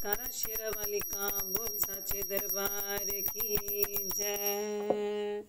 तारा शेरावाली का बोल साचे दरबार की जय।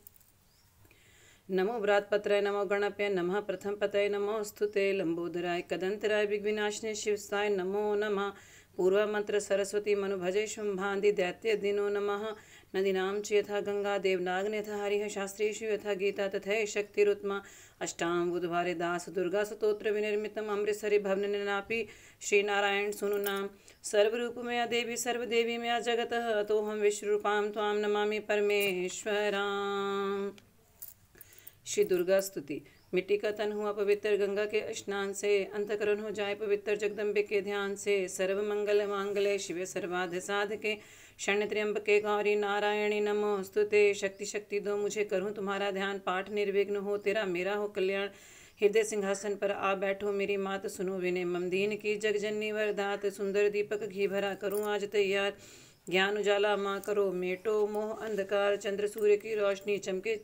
नमो व्रातपत्राय नमो गणप्य नमः प्रथम पतये नमो स्तुते लंबोदराय कदंतराय विघ्नाशिने शिवसाय नमो नमः। पूर्व मंत्र सरस्वती मनुभजे शुंभांधि दैत्य दिनो नमः। नदीनां च यथा गंगा देवनाग्नि यथा हरिः शास्त्रेषु यथा गीता तथा शक्तिरुत्मा। अष्टां बुधवारे दास दुर्गा स्तोत्र विनिर्मितम् अमृतसरि भवन निनापि श्रीनारायण सुनु नाम। सर्वरूपमया देवी सर्वदेवी मया जगतः अतोऽहं विश्वरूपां त्वां नमामि परमेश्वराम्। श्री दुर्गा स्तुति। मिट्टी का तन हुआ पवित्र गंगा के स्नान से, अंतकरण हो जाए पवित्र जगदम्बे के ध्यान से। सर्व मंगल मांगल्ये शिवे सर्वार्थ साधके शरण्य त्र्यंबके गौरी नारायणी नमोस्तुते। शक्ति शक्ति दो मुझे करूं तुम्हारा ध्यान, पाठ निर्विघ्न हो तेरा मेरा हो कल्याण। हृदय सिंहासन पर आ बैठो मेरी मात, सुनो विनय मम दीन की जगजननी वरदात। सुंदर दीपक घी भरा करूं आज तैयार, ज्ञान उजाला माँ करो मेटो मोह अंधकार। चंद्र सूर्य की रोशनी चमके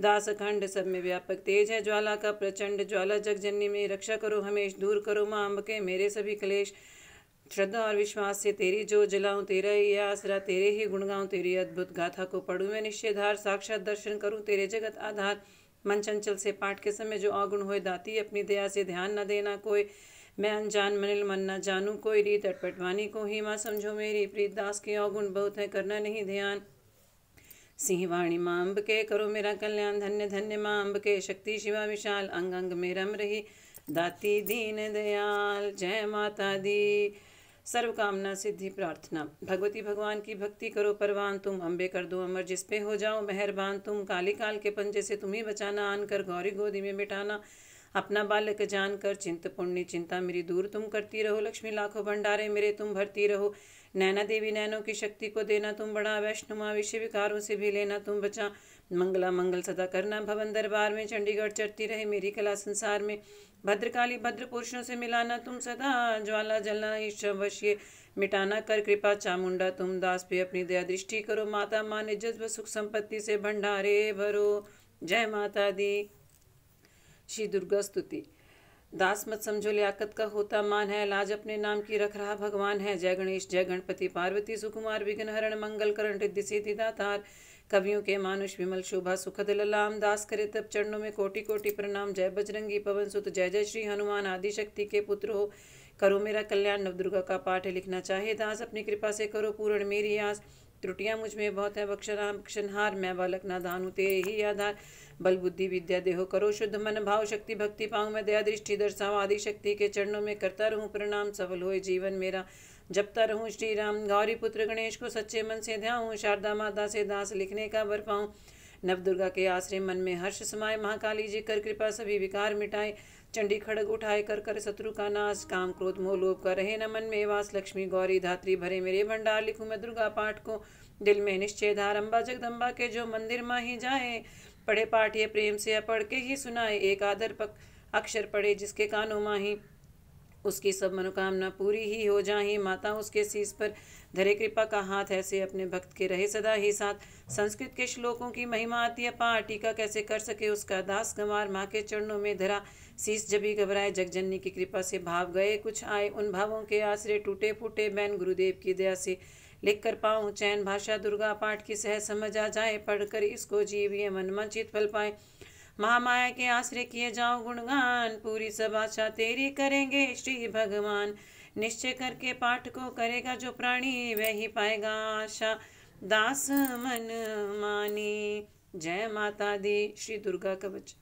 दास अखंड, सब में व्यापक तेज है ज्वाला का प्रचंड। ज्वाला जगजननी में रक्षा करो हमेश, दूर करो माँ अम्ब के मेरे सभी क्लेश। श्रद्धा और विश्वास से तेरी जो जलाऊं, तेरा ही आसरा तेरे ही गुण गाऊं। तेरी अद्भुत गाथा को पढ़ूं मैं निश्चयधार, साक्षात दर्शन करूं तेरे जगत आधार। मन चंचल से पाठ के समय जो अवगुण होए, दाती अपनी दया से ध्यान न देना कोई। मैं अनजान मनिल मन न जानू कोई, रीत अटपटवानी को ही माँ समझो मेरी। प्रीत दास के अवगुण बहुत है करना नहीं ध्यान। सिंहवाणी माँ अम्ब के करो मेरा कल्याण, धन्य धन्य माँ अम्ब के शक्ति शिवा विशाल। अंग अंग में रम रही दाती दीन दयाल। जय माता दी। सर्व कामना सिद्धि प्रार्थना। भगवती भगवान की भक्ति करो परवान तुम, अम्बे कर दो अमर जिस पे हो जाओ मेहरबान तुम। काली काल के पंजे से तुम्हें बचाना, आन कर गौरी गोदी में बिठाना। अपना बालक जान कर चिंत पुण्य चिंता मेरी दूर तुम करती रहो। लक्ष्मी लाखों भंडारे मेरे तुम भरती रहो। नैना देवी नैनों की शक्ति को देना तुम बड़ा, वैष्णुमा विषय विकारों से भी लेना तुम बचा। मंगला मंगल सदा करना भवन दरबार में, चंडीगढ़ चढ़ती रहे मेरी कला संसार में। भद्रकाली भद्र पुरुषों से मिलाना तुम सदा, ज्वाला जलना ईश्वश्य मिटाना। कर कृपा चामुंडा तुम दास पे अपनी दया दृष्टि करो। माता मान इज्जत व सुख संपत्ति से भंडारे भरो। जय माता दी। श्री दुर्गा स्तुति। दास मत समझो लियाकत का होता मान है, लाज अपने नाम की रख रहा भगवान है। जय गणेश जय गणपति पार्वती सुकुमार, विघ्न हरण मंगल करण रिद्धि सिद्धि दातार। कवियों के मानुष विमल शोभा सुखद ललाम, दास करे तब चरणों में कोटि कोटि प्रणाम। जय बजरंगी पवन सुत जय जय श्री हनुमान, आदि शक्ति के पुत्र हो करो मेरा कल्याण। नवदुर्गा का पाठ लिखना चाहे दास, अपनी कृपा से करो पूर्ण मेरी आस। त्रुटियां मुझ में बहुत है बख्शराम बख्शनहार, मैं बालक नादान हूँ तेरे ही आधार। बल बुद्धि विद्या देहो करो शुद्ध, मन भाव शक्ति भक्ति पाऊँ मैं। दया दृष्टि दर्शाओ आदि शक्ति के चरणों में करता रहूँ प्रणाम। सफल होए जीवन मेरा जपता रहूँ श्री राम। गौरी पुत्र गणेश को सच्चे मन से ध्याऊँ, शारदा माता से दास लिखने का वर पाऊँ। नवदुर्गा के आश्रय मन में हर्ष समाये, महाकाली जी कर कृपा सभी विकार मिटाए। चंडी खड़ग उठाए कर कर शत्रु का नाश, काम क्रोध मोह लोभ का रहे न मन में वास। लक्ष्मी गौरी धात्री भरे मेरे भंडार, लिखूं मैं दुर्गा पाठ को दिल में निश्चय धार। अम्बा जगदम्बा के जो मंदिर माही जाए, पढ़े पाठ ये प्रेम से पढ़ के ही सुनाए। एक आदर अक्षर पढ़े जिसके कानों माही, उसकी सब मनोकामना पूरी ही हो जाही। माता उसके शीश पर धरे कृपा का हाथ, ऐसे अपने भक्त के रहे सदा ही साथ। संस्कृत के श्लोकों की महिमा अति अपार, टीका कैसे कर सके उसका दास गंवार। माँ के चरणों में धरा शीश जभी घबराए, जगजननी की कृपा से भाव गए कुछ आए। उन भावों के आश्रय टूटे फूटे बैन, गुरुदेव की दया से लिख कर पाऊँ चैन। भाषा दुर्गा पाठ की सहज समझ आ जाए, पढ़कर इसको जीविए मन मंचित फल पाए। महामाया के आश्रय किए जाओ गुणगान, पूरी सब आशा तेरी करेंगे श्री भगवान। निश्चय करके पाठ को करेगा जो प्राणी, वह ही पाएगा आशा दास मन मानी। जय माता दी। श्री दुर्गा कवच।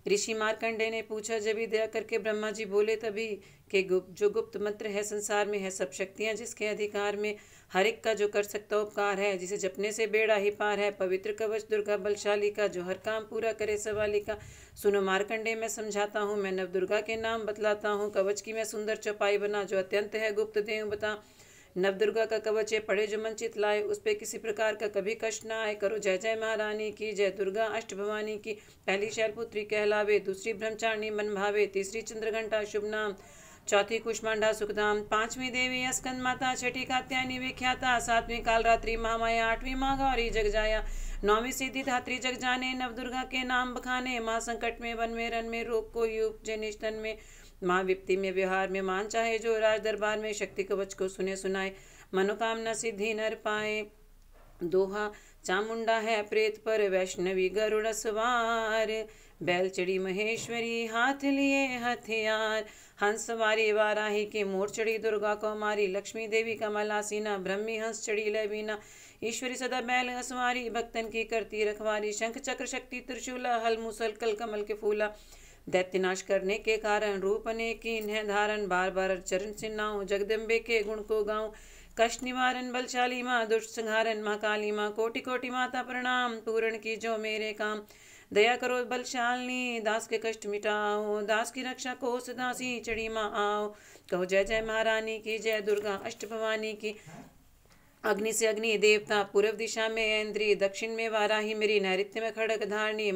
ऋषि मार्कंडे ने पूछा, जब ही दया करके ब्रह्मा जी बोले तभी कि जो गुप्त मंत्र है संसार में है सब शक्तियां जिसके अधिकार में। हर एक का जो कर सकता उपकार है, जिसे जपने से बेड़ा ही पार है। पवित्र कवच दुर्गा बलशाली का, जो हर काम पूरा करे सवाली का। सुनो मार्कंडे मैं समझाता हूँ, मैं नवदुर्गा के नाम बतलाता हूँ। कवच की मैं सुंदर चौपाई बना, जो अत्यंत है गुप्त देव बता। नवदुर्गा का कवच है पढ़े जो मन चित लाए, उस पे किसी प्रकार का कभी कष्ट ना आए। करो जय जय महारानी की जय, दुर्गा अष्ट भवानी की। पहली शैलपुत्री कहलावे, दूसरी ब्रह्मचारिणी मन भावे, तीसरी चंद्रघंटा शुभ नाम, चौथी कुष्मांडा सुखधाम, पांचवी देवी स्कंद माता, छठी कात्यायनी विख्याता, सातवीं कालरात्रि महामाया, आठवीं माँ गौरी जगजाया, नौवीं सिद्धि धात्री जग जाने। नवदुर्गा के नाम बखाने, माँ संकट में वन में रन में रोग को युग जनिष्ठन में। माँ विपत्ति में व्यवहार में मान चाहे जो, राज दरबार में शक्ति कवच को सुने सुनाए, मनोकामना सिद्धि नर पाए। दोहा, चामुंडा है प्रेत पर वैष्णवी गरुड़ सवार, बैल चढ़ी महेश्वरी हाथ लिए हथियार। हंस सवारी वाराही की मोर चढ़ी दुर्गा को मारी, लक्ष्मी देवी कमलासीना ब्रह्मी हंस चढ़ी लवीना। ईश्वरी सदा बैल असवारी भक्तन की करती रखवारी, शंख चक्र शक्ति त्रिशूला हल मुसल कल कमल के फूला। दैत्यनाश करने के कारण रूप ने की धारण, बार बार चरण सिन्नाऊं जगदम्बे के गुण को गाऊं। कष्ट निवारण बलशाली माँ दुष्ट संहारण माँ काली माँ, कोटि कोटि माता प्रणाम पूर्ण की जो मेरे काम। दया करो बलशालिनी दास के कष्ट मिटाओ, दास की रक्षा को सदासी चढ़ी माँ आओ। कहो जय जय महारानी की, जय दुर्गा अष्ट भवानी की। अग्नि से अग्नि देवता, पूर्व दिशा में इंद्री, दक्षिण में वाराही मेरी, नैऋत्य में खड़ग धारणी,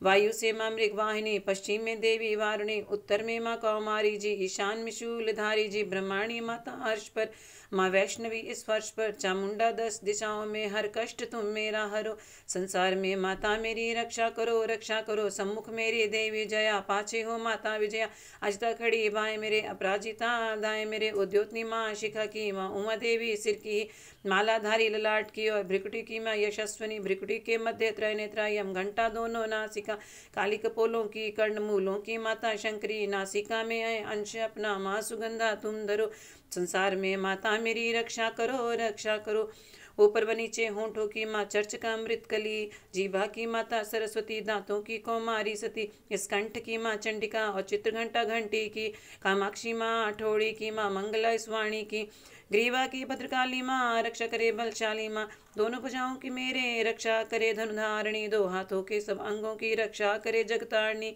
वायु से माँ मृग वाहिनी, पश्चिम में देवी वारुणी, उत्तर में माँ कौमारी जी, ईशान में शूलधारी जी, ब्रह्माणी माता अर्श पर, माँ वैष्णवी इस फर्श पर। चामुंडा 10 दिशाओं में हर कष्ट तुम मेरा हरो, संसार में माता मेरी रक्षा करो। सम्मुख मेरी देवी जया, पाछे हो माता विजया, अजता खड़ी बाएं मेरे, अपराजिता दाएं मेरे। उद्योतनी माँ शिखा की, माँ उमा देवी सिर की, मालाधारी ललाट की, और भ्रिकुटी की माँ यशस्वनी, भ्रिकुटी के मध्य त्रयनेत्रायम, घंटा दोनों नासिका, काली कपोलों की, कर्ण मूलों की माता शंकरी, नासिका में अंश अपना माँ सुगंधा तुम धरो। संसार में माता मेरी रक्षा करो। ऊपर व नीचे होंठों की माँ चर्च का अमृत कली, जीभा की माता सरस्वती, दांतों की कौमारी सती, स्कंठ की माँ चंडिका, और चित्रघंटा घंटी की, कामाक्षी माँ ठोड़ी की माँ, मंगला स्वाणी की, ग्रीवा की भद्रकाली माँ, रक्षा करे बलशाली माँ। दोनों भुजाओं की मेरे रक्षा करे धनुधारिणी, दो हाथों के सब अंगों की रक्षा करे जगतारिणी।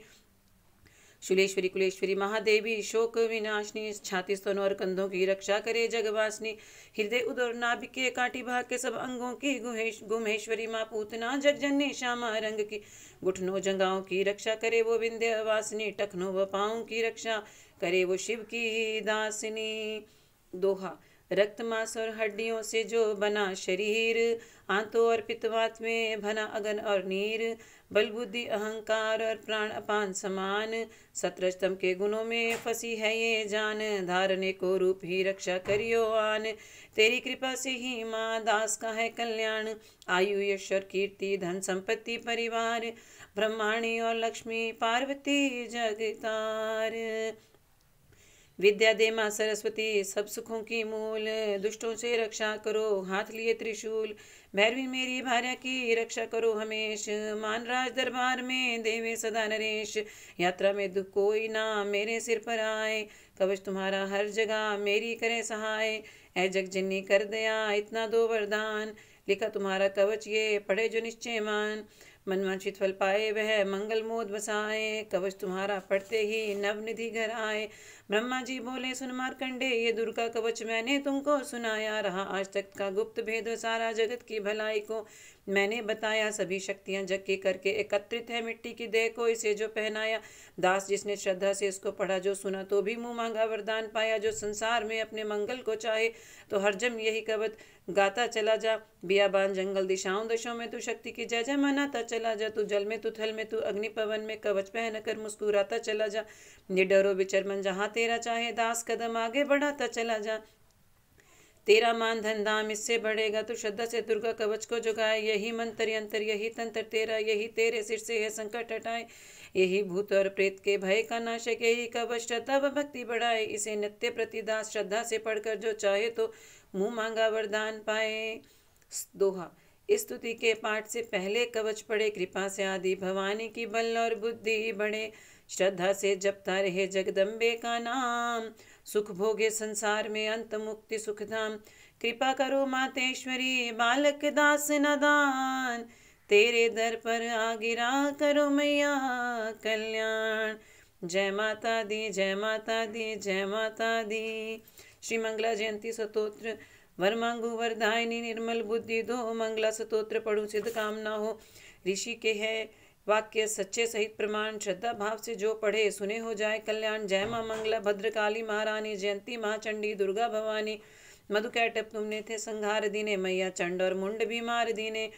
शूलेश्वरी कुलेश्वरी महादेवी, शोक विनाशनी, छाती स्तन और कंधों की रक्षा करे जगवासनी, हृदय उदर नाभि के काटी भाग के सब अंगों की गुमेश्वरी माँ पूतना, जगजननी श्यामा रंग की, घुटनों जंगाओं की रक्षा करे वो विंध्यवासिनी, टखनों व पाँव की रक्षा करे वो शिव की दासिनी। दोहा, रक्त मांस और हड्डियों से जो बना शरीर, आंतों और पित्तवात में भना अगन और नीर, बल बुद्धि अहंकार और प्राण अपान समान, 17 स्तंभ के गुणों में फंसी है ये जान, धारने को रूप ही रक्षा करियो आन। तेरी कृपा से ही माँ दास का है कल्याण, आयु यश और कीर्ति धन संपत्ति परिवार, ब्रह्माणी और लक्ष्मी पार्वती जगतार। विद्या दे माँ सरस्वती सब सुखों की मूल, दुष्टों से रक्षा करो हाथ लिए त्रिशूल, भैरवी मेरी भार्या की रक्षा करो हमेश, मान राज दरबार में देवे सदा नरेश, यात्रा में दुख कोई ना मेरे सिर पर आए, कवच तुम्हारा हर जगह मेरी करे सहाय, ऐ जगजननी कर दया इतना दो वरदान, लिखा तुम्हारा कवच ये पढ़े जो निश्चय मान, मनवांछित फल पाए वह मंगल मोद बसाए, कवच तुम्हारा पढ़ते ही नवनिधि घर आए। ब्रह्मा जी बोले सुन मार्कंडे, ये दुर्गा कवच मैंने तुमको सुनाया, रहा आज तक का गुप्त भेद सारा जगत की भलाई को मैंने बताया, सभी शक्तियां जग के करके एकत्रित है मिट्टी की देह को इसे जो पहनाया, दास जिसने श्रद्धा से इसको पढ़ा जो सुना तो भी मुँह मांगा वरदान पाया, जो संसार में अपने मंगल को चाहे तो हरजम यही कवच गाता चला जा, बियाबान जंगल दिशाओं दशों में तू शक्ति की जय जय मनाता चला जा, तू जल में तू थल में तू अग्नि पवन में कवच पहन कर मुस्कुराता चला जा, निडरो विचरमन जहाँ तेरा चाहे दास कदम आगे बढ़ाता चला जा, तेरा मान धन धाम इससे बढ़ेगा, तू श्रद्धा से दुर्गा कवच को जुगाए, यही मंत्र यंत्र यही तंत्र तेरा, यही तेरे सिर से है संकट हटाए, यही भूत और प्रेत के भय का नाशक, यही कवच श्रद्धा व भक्ति बढ़ाए, इसे नित्य प्रतिदास श्रद्धा से पढ़कर जो चाहे तो मुँह मांगा वरदान पाए। दोहा, स्तुति के पाठ से पहले कवच पढ़े, कृपा से आदि भवानी की बल और बुद्धि बढ़े, श्रद्धा से जपता रहे जगदम्बे का नाम, सुख भोगे संसार में अंत मुक्ति सुखधाम, कृपा करो मातेश्वरी बालक दास नदान, तेरे दर पर आ गिरा करो मैया कल्याण। जय माता दी जय माता दी जय माता दी। श्री मंगला जयंती स्तोत्र। वर मांगू वरदायिनी निर्मल बुद्धि दो, मंगला स्तोत्र पढ़ूं सिद्ध कामना हो। ऋषि के है वाक्य सच्चे सहित प्रमाण, श्रद्धा भाव से जो पढ़े सुने हो जाए कल्याण। जय माँ मंगला भद्रकाली महारानी, जयंती महाचंडी दुर्गा भवानी, मधुकैटभ तुमने थे संहार दीने, मैया चंड और मुंड भी मार दीने,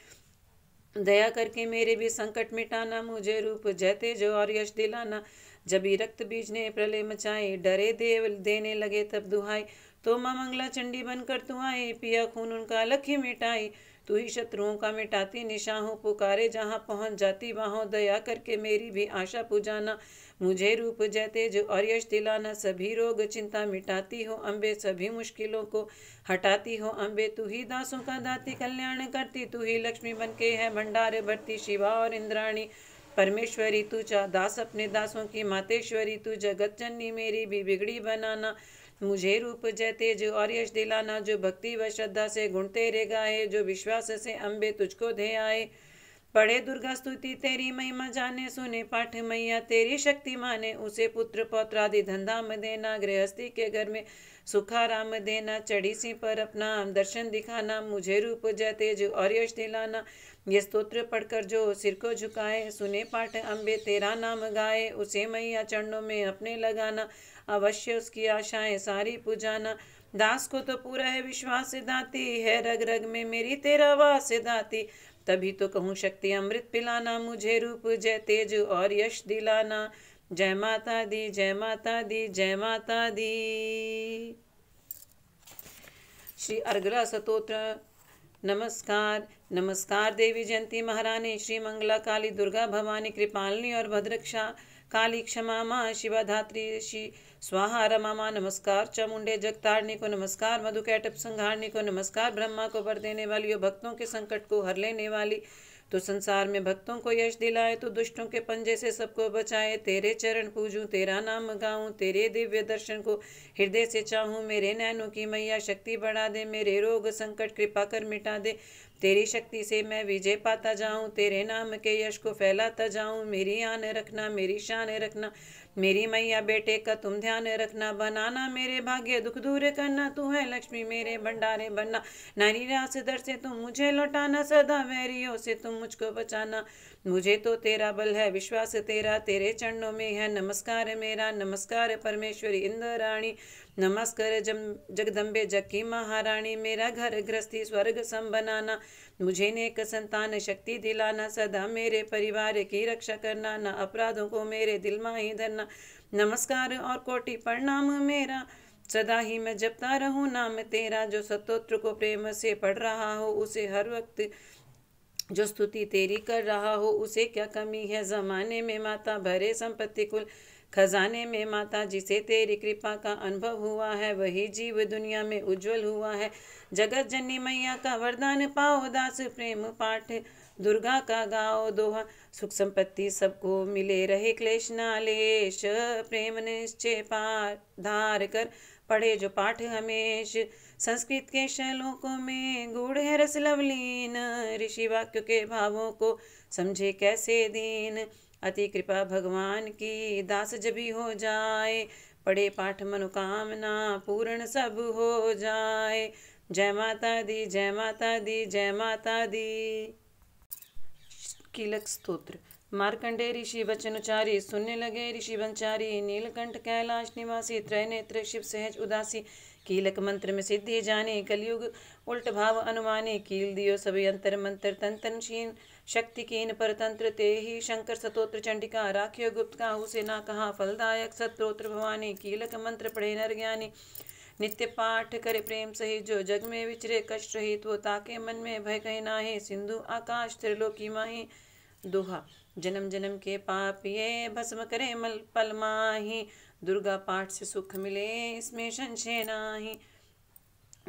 दया करके मेरे भी संकट मिटाना, मुझे रूप जय तेज और यश दिलाना, जबी रक्त बीज ने प्रलय मचाए, डरे देव देने लगे तब दुहाई। तो माँ मंगला चंडी बनकर तू आई, पिया खून उनका लखी मिटाई। तू ही शत्रुओं का मिटाती निशाहों, पुकारे जहाँ पहुँच जाती वहाँ। दया करके मेरी भी आशा पुजाना, मुझे रूप जय तेज और यश दिलाना। सभी रोग चिंता मिटाती हो अम्बे, सभी मुश्किलों को हटाती हो अम्बे। तू ही दासों का दाती कल्याण करती, तू ही लक्ष्मी बनके है भंडार भरती। शिवा और इंद्राणी परमेश्वरी तू दास अपने दासों की मातेश्वरी। तू जगत जननी मेरी भी बिगड़ी बनाना, मुझे रूप जय तेज और यश दिलाना। जो भक्ति व श्रद्धा से गुण तेरे गाए, जो विश्वास से अम्बे तुझको धे आए। पढ़े दुर्गा स्तुति तेरी महिमा जाने, सुने पाठ मैया तेरी शक्ति माने। उसे पुत्र पौत्र आदि धन धाम देना, गृहस्थी के घर में सुखाराम देना। चढ़ी सी पर अपना दर्शन दिखाना, मुझे रूप जय तेज और यश दिलाना। ये स्तोत्र पढ़कर जो सिर को झुकाए, सुने पाठ अम्बे तेरा नाम गाए। उसे मैया चरणों में अपने लगाना, अवश्य उसकी आशाएं सारी पुजाना। दास को तो पूरा है विश्वास दाती, है रग रग में मेरी तेरा वास दाती। तभी तो कहूँ शक्ति अमृत पिलाना, मुझे रूप जय तेज और यश दिलाना। जय माता दी, जय माता दी, जय माता दी। श्री अर्गला स्तोत्र। नमस्कार नमस्कार देवी जयंती महारानी, श्री मंगला काली दुर्गा भवानी, कृपालिनी और भद्रक्षा काली क्षमा माँ, शिवा धात्री श्री स्वाहा रमा माँ। नमस्कार चामुंडे जगतारणी को, नमस्कार मधुकैटभ संहारणी को, नमस्कार ब्रह्मा को वर देने वाली हो, भक्तों के संकट को हर लेने वाली। तो संसार में भक्तों को यश दिलाए, तो दुष्टों के पंजे से सबको बचाए। तेरे चरण पूजूं, तेरा नाम गाऊं, तेरे दिव्य दर्शन को हृदय से चाहूं। मेरे नैनों की मैया शक्ति बढ़ा दे, मेरे रोग संकट कृपा कर मिटा दे। तेरी शक्ति से मैं विजय पाता जाऊं, तेरे नाम के यश को फैलाता जाऊं। मेरी आन रखना, मेरी शान रखना, मेरी मैया बेटे का तुम ध्यान रखना। बनाना मेरे भाग्य दुख दूर करना, तू है लक्ष्मी मेरे भंडारे बनना। नारी रास दर से तुम मुझे लौटाना, सदा वैरियों से तुम मुझको बचाना। मुझे तो तेरा बल है विश्वास तेरा, तेरे चरणों में है नमस्कार मेरा। नमस्कार परमेश्वरी इंद्राणी, नमस्कार जगदम्बे जग की महारानी। मेरा घर गृहस्थी स्वर्ग सम बनाना, मुझे नेक संतान शक्ति दिलाना। सदा मेरे परिवार की रक्षा करना, न अपराधों को मेरे दिल में ही धरना। नमस्कार और कोटि प्रणाम मेरा, सदा ही मैं जपता रहूं नाम तेरा। जो स्तोत्र को प्रेम से पढ़ रहा हो, उसे हर वक्त जो स्तुति तेरी कर रहा हो, उसे क्या कमी है जमाने में। माता भरे संपत्ति कुल खजाने में, माता जिसे तेरी कृपा का अनुभव हुआ है, वही जीव दुनिया में उज्जवल हुआ है। जगत जननी मैया का वरदान पाओ, दास प्रेम पाठ दुर्गा का गाओ दोहा। सुख संपत्ति सबको मिले, रहे क्लेश नालेश। प्रेम निश्चय पार धार कर पढ़े जो पाठ हमेश। संस्कृत के श्लोकों में गूढ़ है रस लवलीन, ऋषि वाक्य के भावों को समझे कैसे दीन। अति कृपा भगवान की, दास जभी हो जाए, पढ़े पाठ मनोकामना पूर्ण सब हो जाए। जय माता दी, जय माता दी, जय माता दी। कीलक स्तोत्र। मार्कंडे ऋषि वचन उचारी, सुनने लगे ऋषि वंचारी। नीलकंठ कैलाश निवासी, त्रय नेत्र शिव सहज उदासी। कीलक मंत्र में सिद्धि जाने, कलयुग उल्ट भाव अनुमाने। कील दियो सभी अंतर मंत्र, तन तन शीन शक्ति कीन परतंत्र। ते ही शंकर स्तोत्र चंडिका, राख्यो गुप्त काहू से ना कहा। फलदायक स्तोत्र भवानी, कीलक मंत्र पढ़े नर ज्ञानी। नित्य पाठ करे प्रेम सहित, जो जग में विचरे कष्ट रहित। वो ताके मन में भय कहीं नाहे, सिंधु आकाश त्रिलोकी माही। दोहा। जन्म जन्म के पाप ये भस्म करे मल पल माही। दुर्गा पाठ से सुख मिले, इसमें संशय नाही।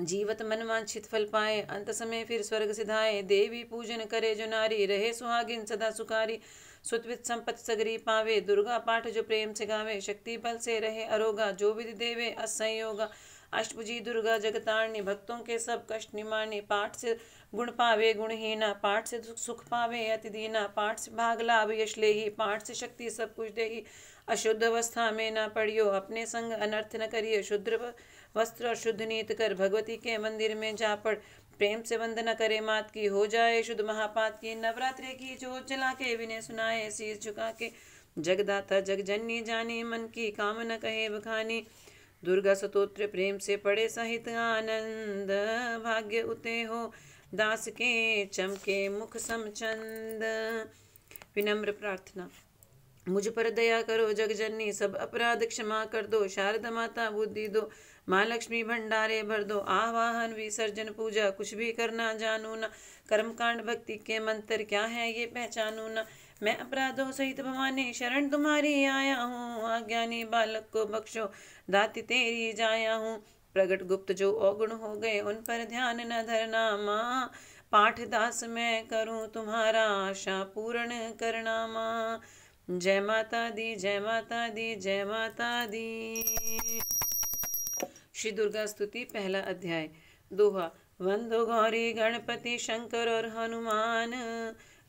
जीवत मन वांछित फल पाए, अंत समय फिर स्वर्ग सिधाए। देवी पूजन करे जो नारी, रहे सुहागिन सदा सुखारी। सुतवित संपत्ति सगरी पावे, दुर्गा पाठ जो प्रेम से गावे। शक्ति बल से रहे अरोगा, जो विधि देवे असंयोगा। अष्टभुजी दुर्गा जगतारणी, भक्तों के सब कष्ट निवारणी। पाठ से गुण पावे गुणहीना, पाठ से सुख पावे अति दीना। पाठ से भाग लाभ यश लेही, पाठ से शक्ति सब कुछ देही। अशुद्ध अवस्था में न पड़ियो, अपने संग अनर्थ न करियो। शुद्ध वस्त्र और शुद्ध नीत कर, भगवती के मंदिर में जा पड़। प्रेम से वंदना करे मात की, हो जाए शुद्ध महापात की। नवरात्रि की जोत जला के विनय सुनाए, शीश झुका के जगदाता जग जननी जानी। मन की कामना कहे बखानी, दुर्गा स्तोत्र प्रेम से पढ़े सहित आनंद। भाग्य उते हो दास के, चमके मुख समचंद। विनम्र प्रार्थना। मुझ पर दया करो जगजननी, सब अपराध क्षमा कर दो। शारदा माता बुद्धि दो, माँ लक्ष्मी भंडारे भर दो। आवाहन विसर्जन पूजा कुछ भी करना जानू ना, कर्मकांड भक्ति के मंत्र क्या है ये पहचानू ना। मैं अपराधों सहित भवानी शरण तुम्हारी आया हूँ, अज्ञानी बालक को बख्शो दाति तेरी जाया हूँ। प्रगट गुप्त जो अवगुण हो गए उन पर ध्यान न धरना, माँ पाठ दास मैं करूँ तुम्हारा आशा पूर्ण करना। माँ जय माता दी, जय माता दी, जय माता दी। श्री दुर्गा स्तुति पहला अध्याय। दोहा। वंदो गौरी गणपति शंकर और हनुमान,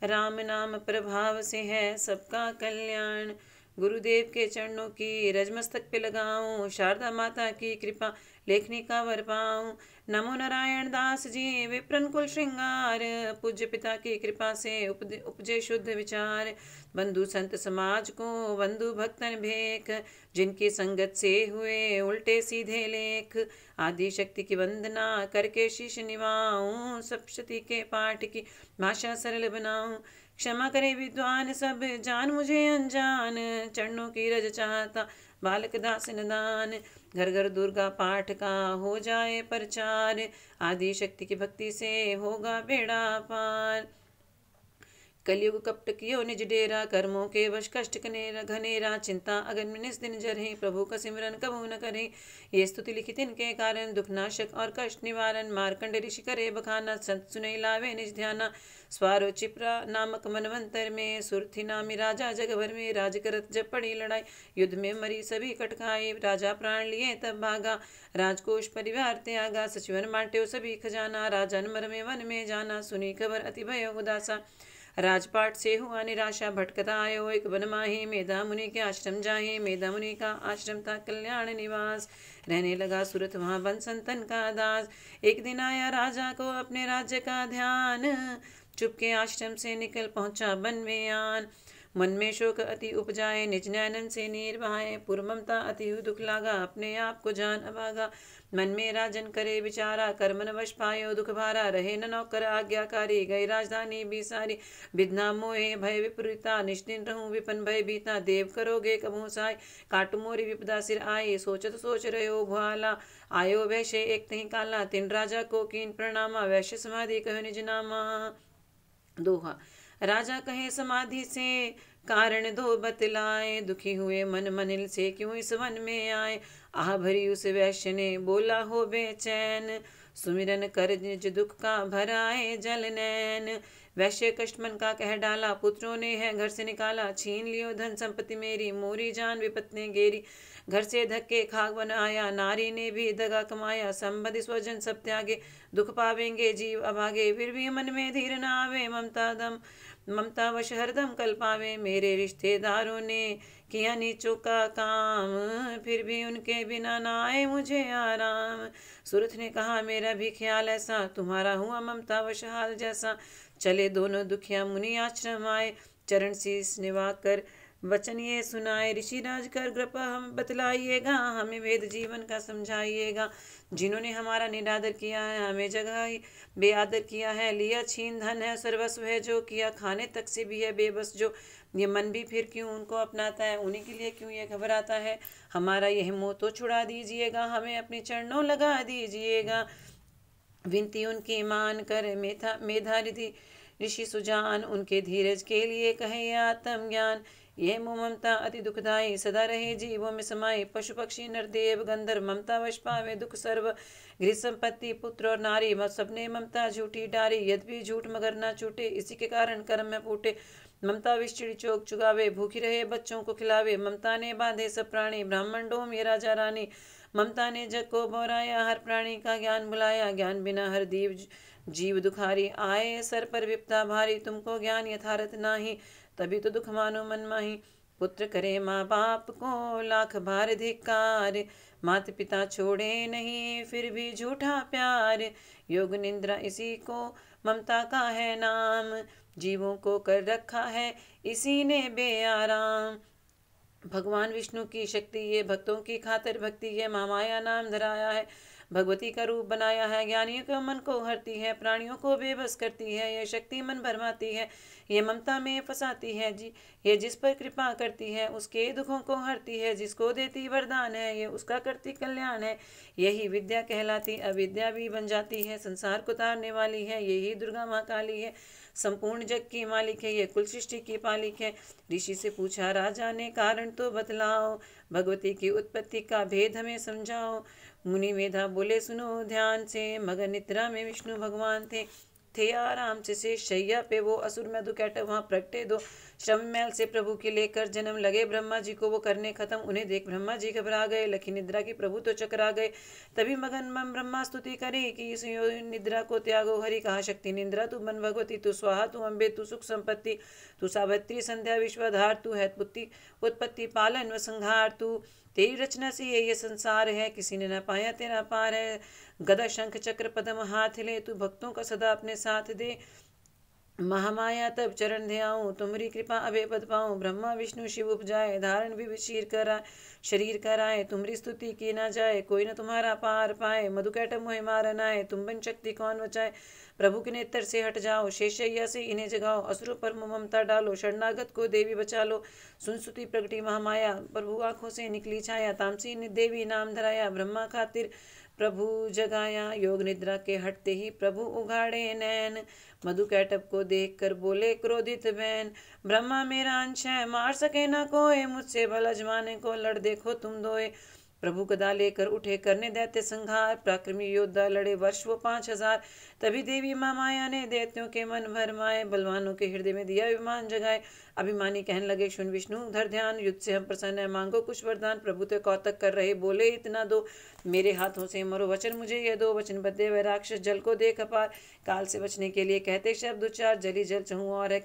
राम नाम प्रभाव से है सबका कल्याण। गुरुदेव के चरणों की रज मस्तक पे लगाऊं, शारदा माता की कृपा लेखनी का वर पाऊं। नमो नारायण दास जी विप्रन कुल श्रृंगार, पूज्य पिता की कृपा से उपजे शुद्ध विचार। बंधु संत समाज को बंधु भक्तन भेख, जिनकी संगत से हुए उल्टे सीधे लेख। आदि शक्ति की वंदना करके शीश निवाऊं, सप्तशती के पाठ की भाषा सरल बनाऊं। क्षमा करे विद्वान सब जान मुझे अनजान, चरणों की रज चाहता बालक दास नदान। घर घर दुर्गा पाठ का हो जाए प्रचार, आदि शक्ति की भक्ति से होगा बेड़ा पार। कलयुग कपट कियो निज डेरा, कर्मों के वश कष्ट घनेरा। चिंता अगन में निस दिन जरहि, प्रभु का सिमरन कबू न करहि। ये स्तुति लिखित इनके कारण, दुख नाशक और कष्ट निवारण। मार्कंड ऋषि करे बखाना, संत सुनई लावे निज ध्याना। स्वारो चिप्रा नामक मनवंतर में, सुरथि नामी राजा जग भर में। राज करत जब पड़ी लड़ाई, युद्ध में मरी सभी कटकाई। राजा प्राण लिए तब भागा, राजकोष परिवार त्यागा। सचिवन बांटे सभी खजाना, राजन मर में वन में जाना। सुनी खबर अति भय उदासा, राजपाट से हुआ निराशा। भटकता आयो एक वन माही, मेधा मुनि के आश्रम जाहि। मेधा मुनि का आश्रम था कल्याण निवास, रहने लगा सूरत वहाँ बन संतन का दास। एक दिन आया राजा को अपने राज्य का ध्यान, चुपके आश्रम से निकल पहुँचा बन में आन। मन में शोक अति उपजाए, निज नैनन से नीर बहाए। पूर्व ममता अति दुख लागा, अपने आप को जान अभागा। मन में राजन करे विचारा, कर्मन वश पायो दुख भारा। रहे न नौकर आज्ञाकारी, गई राजधानी बिसारी। विद्ना मोहे भय विपरीता, निष्दिन रहूं विपन भय बीता। देव करोगे कबहू सहाय, काटु मोरी विपदा सिर आई। सोचत सोच रहो भुआला, आयो वैश्य एक तही काला। तिन राजा को कीन प्रणामा, वैश्य समाधि कहो निज नामा। दोहा। राजा कहे समाधि से कारण दो बतलाए, दुखी हुए मन मनिल से क्यों इस वन में आए। आह भरी उस वैश्य ने बोला हो बेचैन, सुमिरन कर निज दुख का भराए जल नैन। वैश्य कष्ट मन का कह डाला, पुत्रों ने है घर से निकाला। छीन लियो धन संपत्ति मेरी, मोरी जान विपत ने गेरी। घर से धक्के खाक बनाया, नारी ने भी दगा कमाया। संबंधी स्वजन सब त्यागे, दुख पावेंगे जीव अभागे। फिर भी मन में धीर न आवे, ममता वश हरदम कल पावे। मेरे रिश्तेदारों ने किया नीचों का काम, फिर भी उनके बिना ना आए मुझे आराम। सूरत ने कहा मेरा भी ख्याल ऐसा, तुम्हारा हुआ ममता वश हाल जैसा। चले दोनों दुखिया मुनि आश्रम आए, चरण शीस निभा कर वचन ये सुनाए। ऋषि राज कर कृपा हम बतलाइएगा, हमें वेद जीवन का समझाइएगा। जिन्होंने हमारा निरादर किया है, हमें जगह ही बेआदर किया है। लिया छीन धन है सर्वस्व है जो, किया खाने तक से भी है बेबस जो। ये मन भी फिर क्यों उनको अपनाता है, उन्हीं के लिए क्यों ये घबराता है। हमारा यह मोह तो छुड़ा दीजिएगा, हमें अपने चरणों लगा दीजिएगा। विनती उनकी मान कर मेधा रिधि ऋषि सुजान, उनके धीरज के लिए कहे आत्म ज्ञान। यह मोह ममता अति दुखदायी, सदा रहे जीवों में समाये। पशु पक्षी नरदेव गंधर्व ममता वश पावे दुख सर्व। गृह संपत्ति पुत्र और नारी, सबने ममता झूठी डारी। यद्यपि झूठ मगर ना छूटे, इसी के कारण कर्म में फूटे। ममता विष चिड़ी चोक चुगावे, भूखी रहे बच्चों को खिलावे। ममता ने बांधे सब प्राणी, ब्राह्मण डोम ये राजा रानी। ममता ने जग को बोराया, हर प्राणी का ज्ञान बुलाया। ज्ञान बिना हर जीव दुखारी, आए सर पर विपदा भारी। तुमको ज्ञान यथार्थ नाही, तभी तो दुख मानो मन माही। पुत्र करे माँ बाप को लाख बार धिक्कार, माता पिता छोड़े नहीं फिर भी झूठा प्यार। योग निंद्रा इसी को ममता का है नाम, जीवों को कर रखा है इसी ने बेआराम। भगवान विष्णु की शक्ति ये, भक्तों की खातिर भक्ति है। महामाया नाम धराया है, भगवती का रूप बनाया है। ज्ञानियों के मन को हरती है, प्राणियों को बेबस करती है। यह शक्ति मन भरमाती है, ये ममता में फंसाती है जी। ये जिस पर कृपा करती है उसके दुखों को हरती है, जिसको देती वरदान है ये उसका करती कल्याण है। यही विद्या कहलाती अविद्या भी बन जाती है, संसार को तारने वाली है यही दुर्गा माँ काली है। संपूर्ण जग की मालिक है ये, कुल सृष्टि की पालिक है। ऋषि से पूछा राजा ने कारण तो बतलाओ, भगवती की उत्पत्ति का भेद हमें समझाओ। मुनि मेधा बोले सुनो ध्यान से, मगन निद्रा में विष्णु भगवान थे आराम से शैया पे वो असुर में दुकैट वहाँ प्रगटे दो। श्रम मैल से प्रभु के लेकर जन्म लगे ब्रह्मा जी को वो करने खत्म, उन्हें देख ब्रह्मा जी घबरा गए। लखी निद्रा की प्रभु तो चकरा गए, तभी मगन मन ब्रह्मा स्तुति करे कि इस निद्रा को त्यागो। हरि कहा शक्ति निद्रा तू मन भगवती, तू स्वाहा तू अम्बे, तू सुख संपत्ति, तू सावित्री संध्या विश्वधार, तू है उत्पत्ति पालन व संहार। तू तेरी रचना से ये संसार है, किसी ने न पाया तेरा पार है। गदा शंख चक्र पद्म हाथ ले, तू भक्तों का सदा अपने साथ दे। महामाया तब चरण ध्याऊं, तुम्हारी कृपा अभय पद पाऊं। ब्रह्मा विष्णु शिव उपजाए, धारण भी शरीर कराए। तुम्हारी स्तुति की ना जाए, कोई न तुम्हारा पार पाए। मधुकैटभ मोहि मारन आए, तुम बिन शक्ति कौन बचाए। प्रभु के नेत्र से हट जाओ, शेषैया से इन्हें जगाओ। असुरों पर ममता डालो, शरणागत को देवी बचा लो। सुन स्तुति प्रगटी महामाया, प्रभु आंखों से निकली छाया। तामसी देवी नाम धराया, ब्रह्मा खातिर प्रभु जगाया। योग निद्रा के हटते ही प्रभु उघाड़े नैन, मधुकैटभ को देख कर बोले क्रोधित बैन। ब्रह्मा मेरा अंश है, मार सके ना कोई, मुझसे भला जमाने को लड़ देखो तुम दोए। प्रभु गदा लेकर उठे करने दैत्य संहार, पराक्रमी योद्धा लड़े वर्ष वो 5000। तभी देवी माँ माया ने दैत्यों के मन भरमाए, बलवानों के हृदय में दिया अभिमान जगाए। अभिमानी कहने लगे सुन विष्णु धर ध्यान, युद्ध से हम प्रसन्न है, मांगो कुछ वरदान। प्रभु तो कौतक कर रहे बोले इतना दो, मेरे हाथों से मरो वचन मुझे ये दो। वचन बदले वह राक्षस जल को देख अपार, काल से बचने के लिए कहते शब्द उच्चार। जली जल चहूँ और है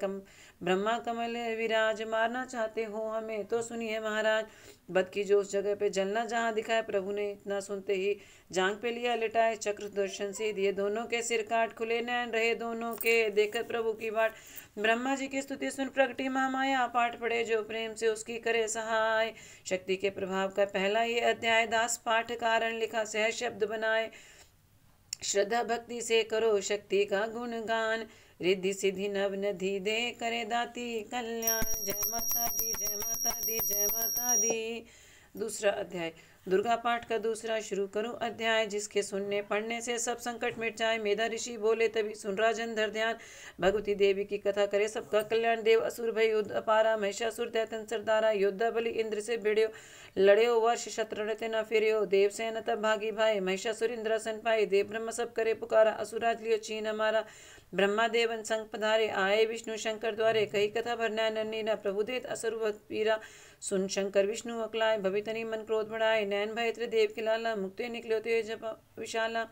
ब्रह्मा कमल विराज, मारना चाहते हो हमें तो सुनिए महाराज। बद की जो उस जगह पे जलना जहाँ दिखाए, प्रभु ने इतना सुनते ही जांग पे लिया लिटाए। चक्र दर्शन से दिए दोनों के सिर काट, खुले नैन रहे दोनों के देखकर प्रभु की बाट। ब्रह्मा जी की स्तुति सुन प्रगटी महामाया, पाठ पढ़े जो प्रेम से उसकी करे सहाय। शक्ति के प्रभाव का पहला ये अध्याय, दास पाठ कारण लिखा सहज शब्द बनाए। श्रद्धा भक्ति से करो शक्ति का गुणगान, रिद्धि सिद्धि नव निधि दे करे दाती कल्याण। जय माता दी जय माता दी जय माता दी। दूसरा अध्याय, दुर्गा पाठ का दूसरा शुरू करूं अध्याय, जिसके सुनने पढ़ने से सब संकट मिट जाए। मेधा ऋषि बोले तभी सुन राजन धर ध्यान, भगवती देवी की कथा करे सबका कल्याण। देव असुर भय युद्ध अपारा, महिषासुर दैतन सरदारा। योद्धा बलि इंद्र से भिड़्यो, लड़्यो वर्ष शत्रु न फिर्यो। देव सेन तब भागी भाई, महिषासुर इंद्रासन पाई। देव ब्रह्म सब करे पुकारा, असुराज लियो छीन हमारा। ब्रह्मा देवन संग पधारे, आए विष्णु शंकर द्वारे। कही कथा भरना नन्नीना, प्रभु देत असुर पीरा। सुन शंकर विष्णु अकलाय, भवितनी मन क्रोध बढ़ाए। नैन भय त्रिदेव के लाला, मुक्ते निकलो तेज विशाला।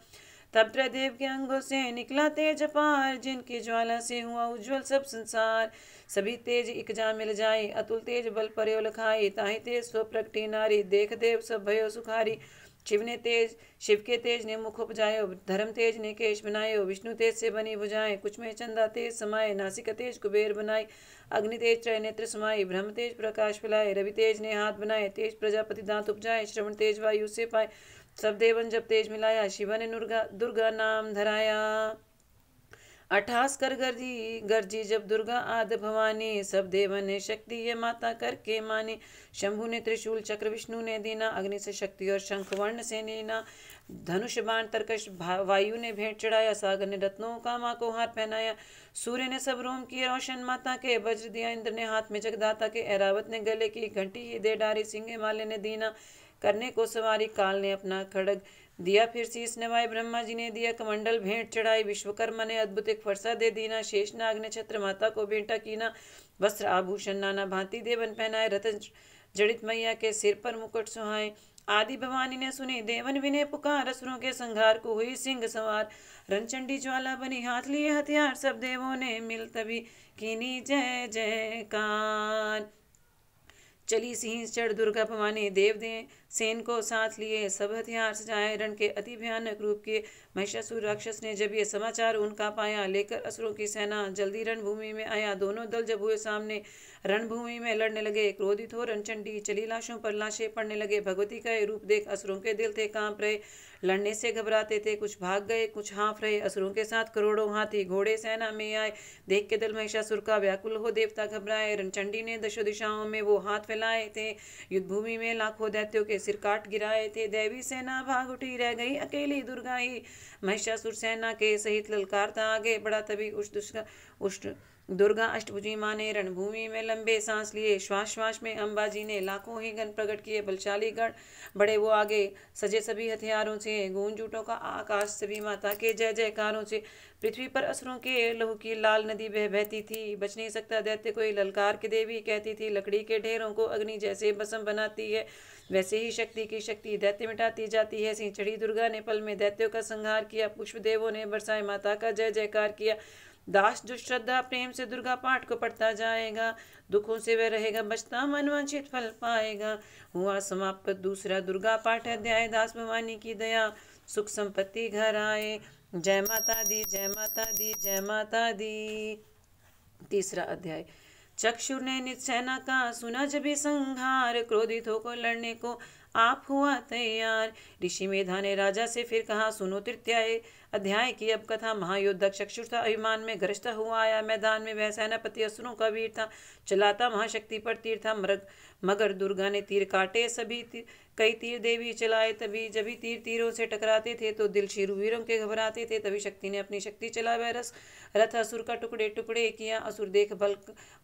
तब त्रिदेव के अंगों से निकला तेज अपार, जिनकी ज्वाला से हुआ उज्ज्वल सब संसार। सभी तेज एक जा मिल जाए, अतुल तेज बल पर्यो लखाई। ताहि तेज स्व प्रगटी नारी, देख देव सब भयो सुखारी। शिव के तेज ने मुख उपजायो, धर्म तेज ने केश बनायो। विष्णु तेज से बनी भुजाएं, कुछ में चंदा तेज समाये। नासिका तेज कुबेर बनाई, अग्नि तेज त्रय नेत्र समाई। ब्रह्म तेज प्रकाश फैलाए, रवि तेज ने हाथ बनाए। तेज प्रजापति दांत उपजाए, श्रवण तेज वायु से पाए। सब देवन जब तेज मिलाया, शिवा ने दुर्गा नाम धराया। 28 कर गर्जी जब दुर्गा आद भवानी, सब देवन ने शक्ति ये माता करके मानी। शंभु ने त्रिशूल चक्र, विष्णु ने दीना, अग्नि से शक्ति और शंख वर्ण से नीना। धनुष बाण तरकश वायु ने भेंट चढ़ाया, सागर ने रत्नों का माँ को हार पहनाया। सूर्य ने सब रोम किए रोशन माता के, वज्र दिया इंद्र ने हाथ में जगदाता के। ऐरावत ने गले की घंटी ही दे डारी, सिंह माले ने दीना करने को सवारी। काल ने अपना खड़ग दिया फिर शीस नवाए, ब्रह्मा जी ने दिया कमंडल भेंट चढ़ाई। विश्वकर्मा ने अद्भुत एक फरसा दे दीना, शेषनाग ने छत्र माता को भेंटा कीना। वस्त्र आभूषण नाना भांति देवन पहनाए, रतन जड़ित मैया के सिर पर मुकुट सुहाए। आदि भवानी ने सुनी देवन विनय पुकार, असुरों के संहार को हुई सिंह सवार। रणचंडी ज्वाला बनी हाथ लिए हथियार, सब देवों ने मिल तभी कीनी जय जयकार। चली सिंह चढ़ दुर्गा भवानी, सेन को साथ लिए सब हथियार सजाए रण के अति भयानक रूप के महिषासुर राक्षस ने जब ये समाचार उनका पाया लेकर असुरों की सेना जल्दी रणभूमि में आया। दोनों दल जब हुए सामने रणभूमि में लड़ने लगे। क्रोधित हो रणचंडी चली लाशों पर लाशें पड़ने लगे। भगवती का ये रूप देख असुरों के दिल थे कांप रहे, लड़ने से घबराते थे, कुछ भाग गए कुछ हाँफ रहे। असुरों के साथ करोड़ों हाथी घोड़े सेना में आए। देख के दल महिषासुर का व्याकुल हो देवता घबराए। रणचंडी ने दशो दिशाओं में वो हाथ फैलाए थे। युद्ध भूमि में लाखों दैत्यों के सिर काट गिराए थे। देवी सेना भाग उठी, रह गई अकेली दुर्गा ही। महिषासुर सेना के सहित ललकारता आगे बढ़ा। तभी उष्ट दुर्गा अष्टभुजी माँ ने रणभूमि में लंबे सांस लिए। श्वास श्वास में अंबाजी ने लाखों ही गण प्रकट किए। बलशाली गण बड़े वो आगे सजे सभी हथियारों से। गूंज उठो का आकाश सभी माता के जय जयकारों से। पृथ्वी पर असुरों के लहू की लाल नदी बहती थी। बच नहीं सकता दैत्य कोई, ललकार के देवी कहती थी। लकड़ी के ढेरों को अग्नि जैसे भस्म बनाती है, वैसे ही शक्ति की शक्ति दैत्य मिटाती जाती है। सिंह चढ़ी दुर्गा ने पल में दैत्यों का संहार किया। पुष्प देवों ने बरसाए माता का जय जयकार किया। दास जो श्रद्धा प्रेम से दुर्गा पाठ को पढ़ता जाएगा, दुखों से वह रहेगा बचता, मनवांछित फल पाएगा। हुआ समाप्त दूसरा दुर्गा पाठ अध्याय। दास भवानी की दया सुख संपत्ति घर आए। जय माता दी, जय माता दी, जय माता दी। तीसरा अध्याय। चक्षुर ने निज सेना का सुना जब ये संहार, क्रोधित होकर लड़ने को आप हुआ तैयार। ऋषि मेधा ने राजा से फिर कहा, सुनो तृतीय अध्याय की अब कथा। महायोद्धक चक्षुर था, अभिमान में ग्रस्त हुआ आया मैदान में। वह सेनापति असुरों का वीर था, चलाता महाशक्ति पर तीर था। मगर दुर्गा ने तीर काटे सभी कई तीर देवी चलाए। तभी जब भी तीर तीरों से टकराते थे तो दिल वीरों के घबराते थे। तभी शक्ति ने अपनी शक्ति चला वह रथ असुर का टुकड़े टुकड़े किया। असुर देख बल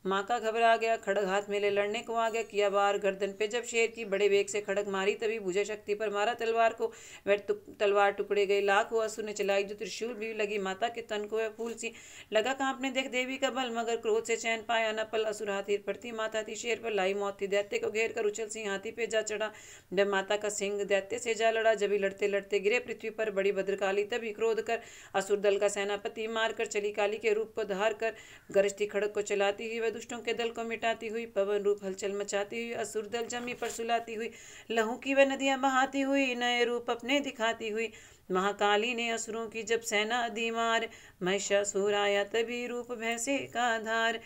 माँ का घबरा गया, खड़ग हाथ में ले लड़ने को आ गया। किया वार गर्दन पे जब शेर की, बड़े वेग से खड़ग मारी। तभी भुजय शक्ति पर मारा तलवार को, वह तलवार टुकड़े गई। लाख हुआ असुर ने चलाई जो त्रिशूल भी लगी माता के तन को, वह फूल सी लगा कांपने। देख देवी का बल, मगर क्रोध से चैन पाया न पल। असुर हाथी पड़ती माता थी, शेर पर लाई मौत थी। दैत्य को घेर कर उछल सिंह हाथी पे जा चढ़ा। जब माता का सिंह दैत्य से जा लड़ा, जब लड़ते लड़ते गिरे पृथ्वी पर बड़ी भद्रकाली। तभी क्रोध कर असुर दल का सेनापति मार कर चली काली के रूप को धार कर। गरजती खड़ग को चलाती हुई वह दुष्टों के दल को मिटाती हुई, पवन रूप हलचल मचाती हुई असुर दल जमी पर सुलाती हुई, लहू की वह नदियां बहाती हुई, नए रूप अपने दिखाती हुई। महाकाली ने असुरों की जब सेना दी मार, महिषासुर आया तभी रूप भैंसे का धार।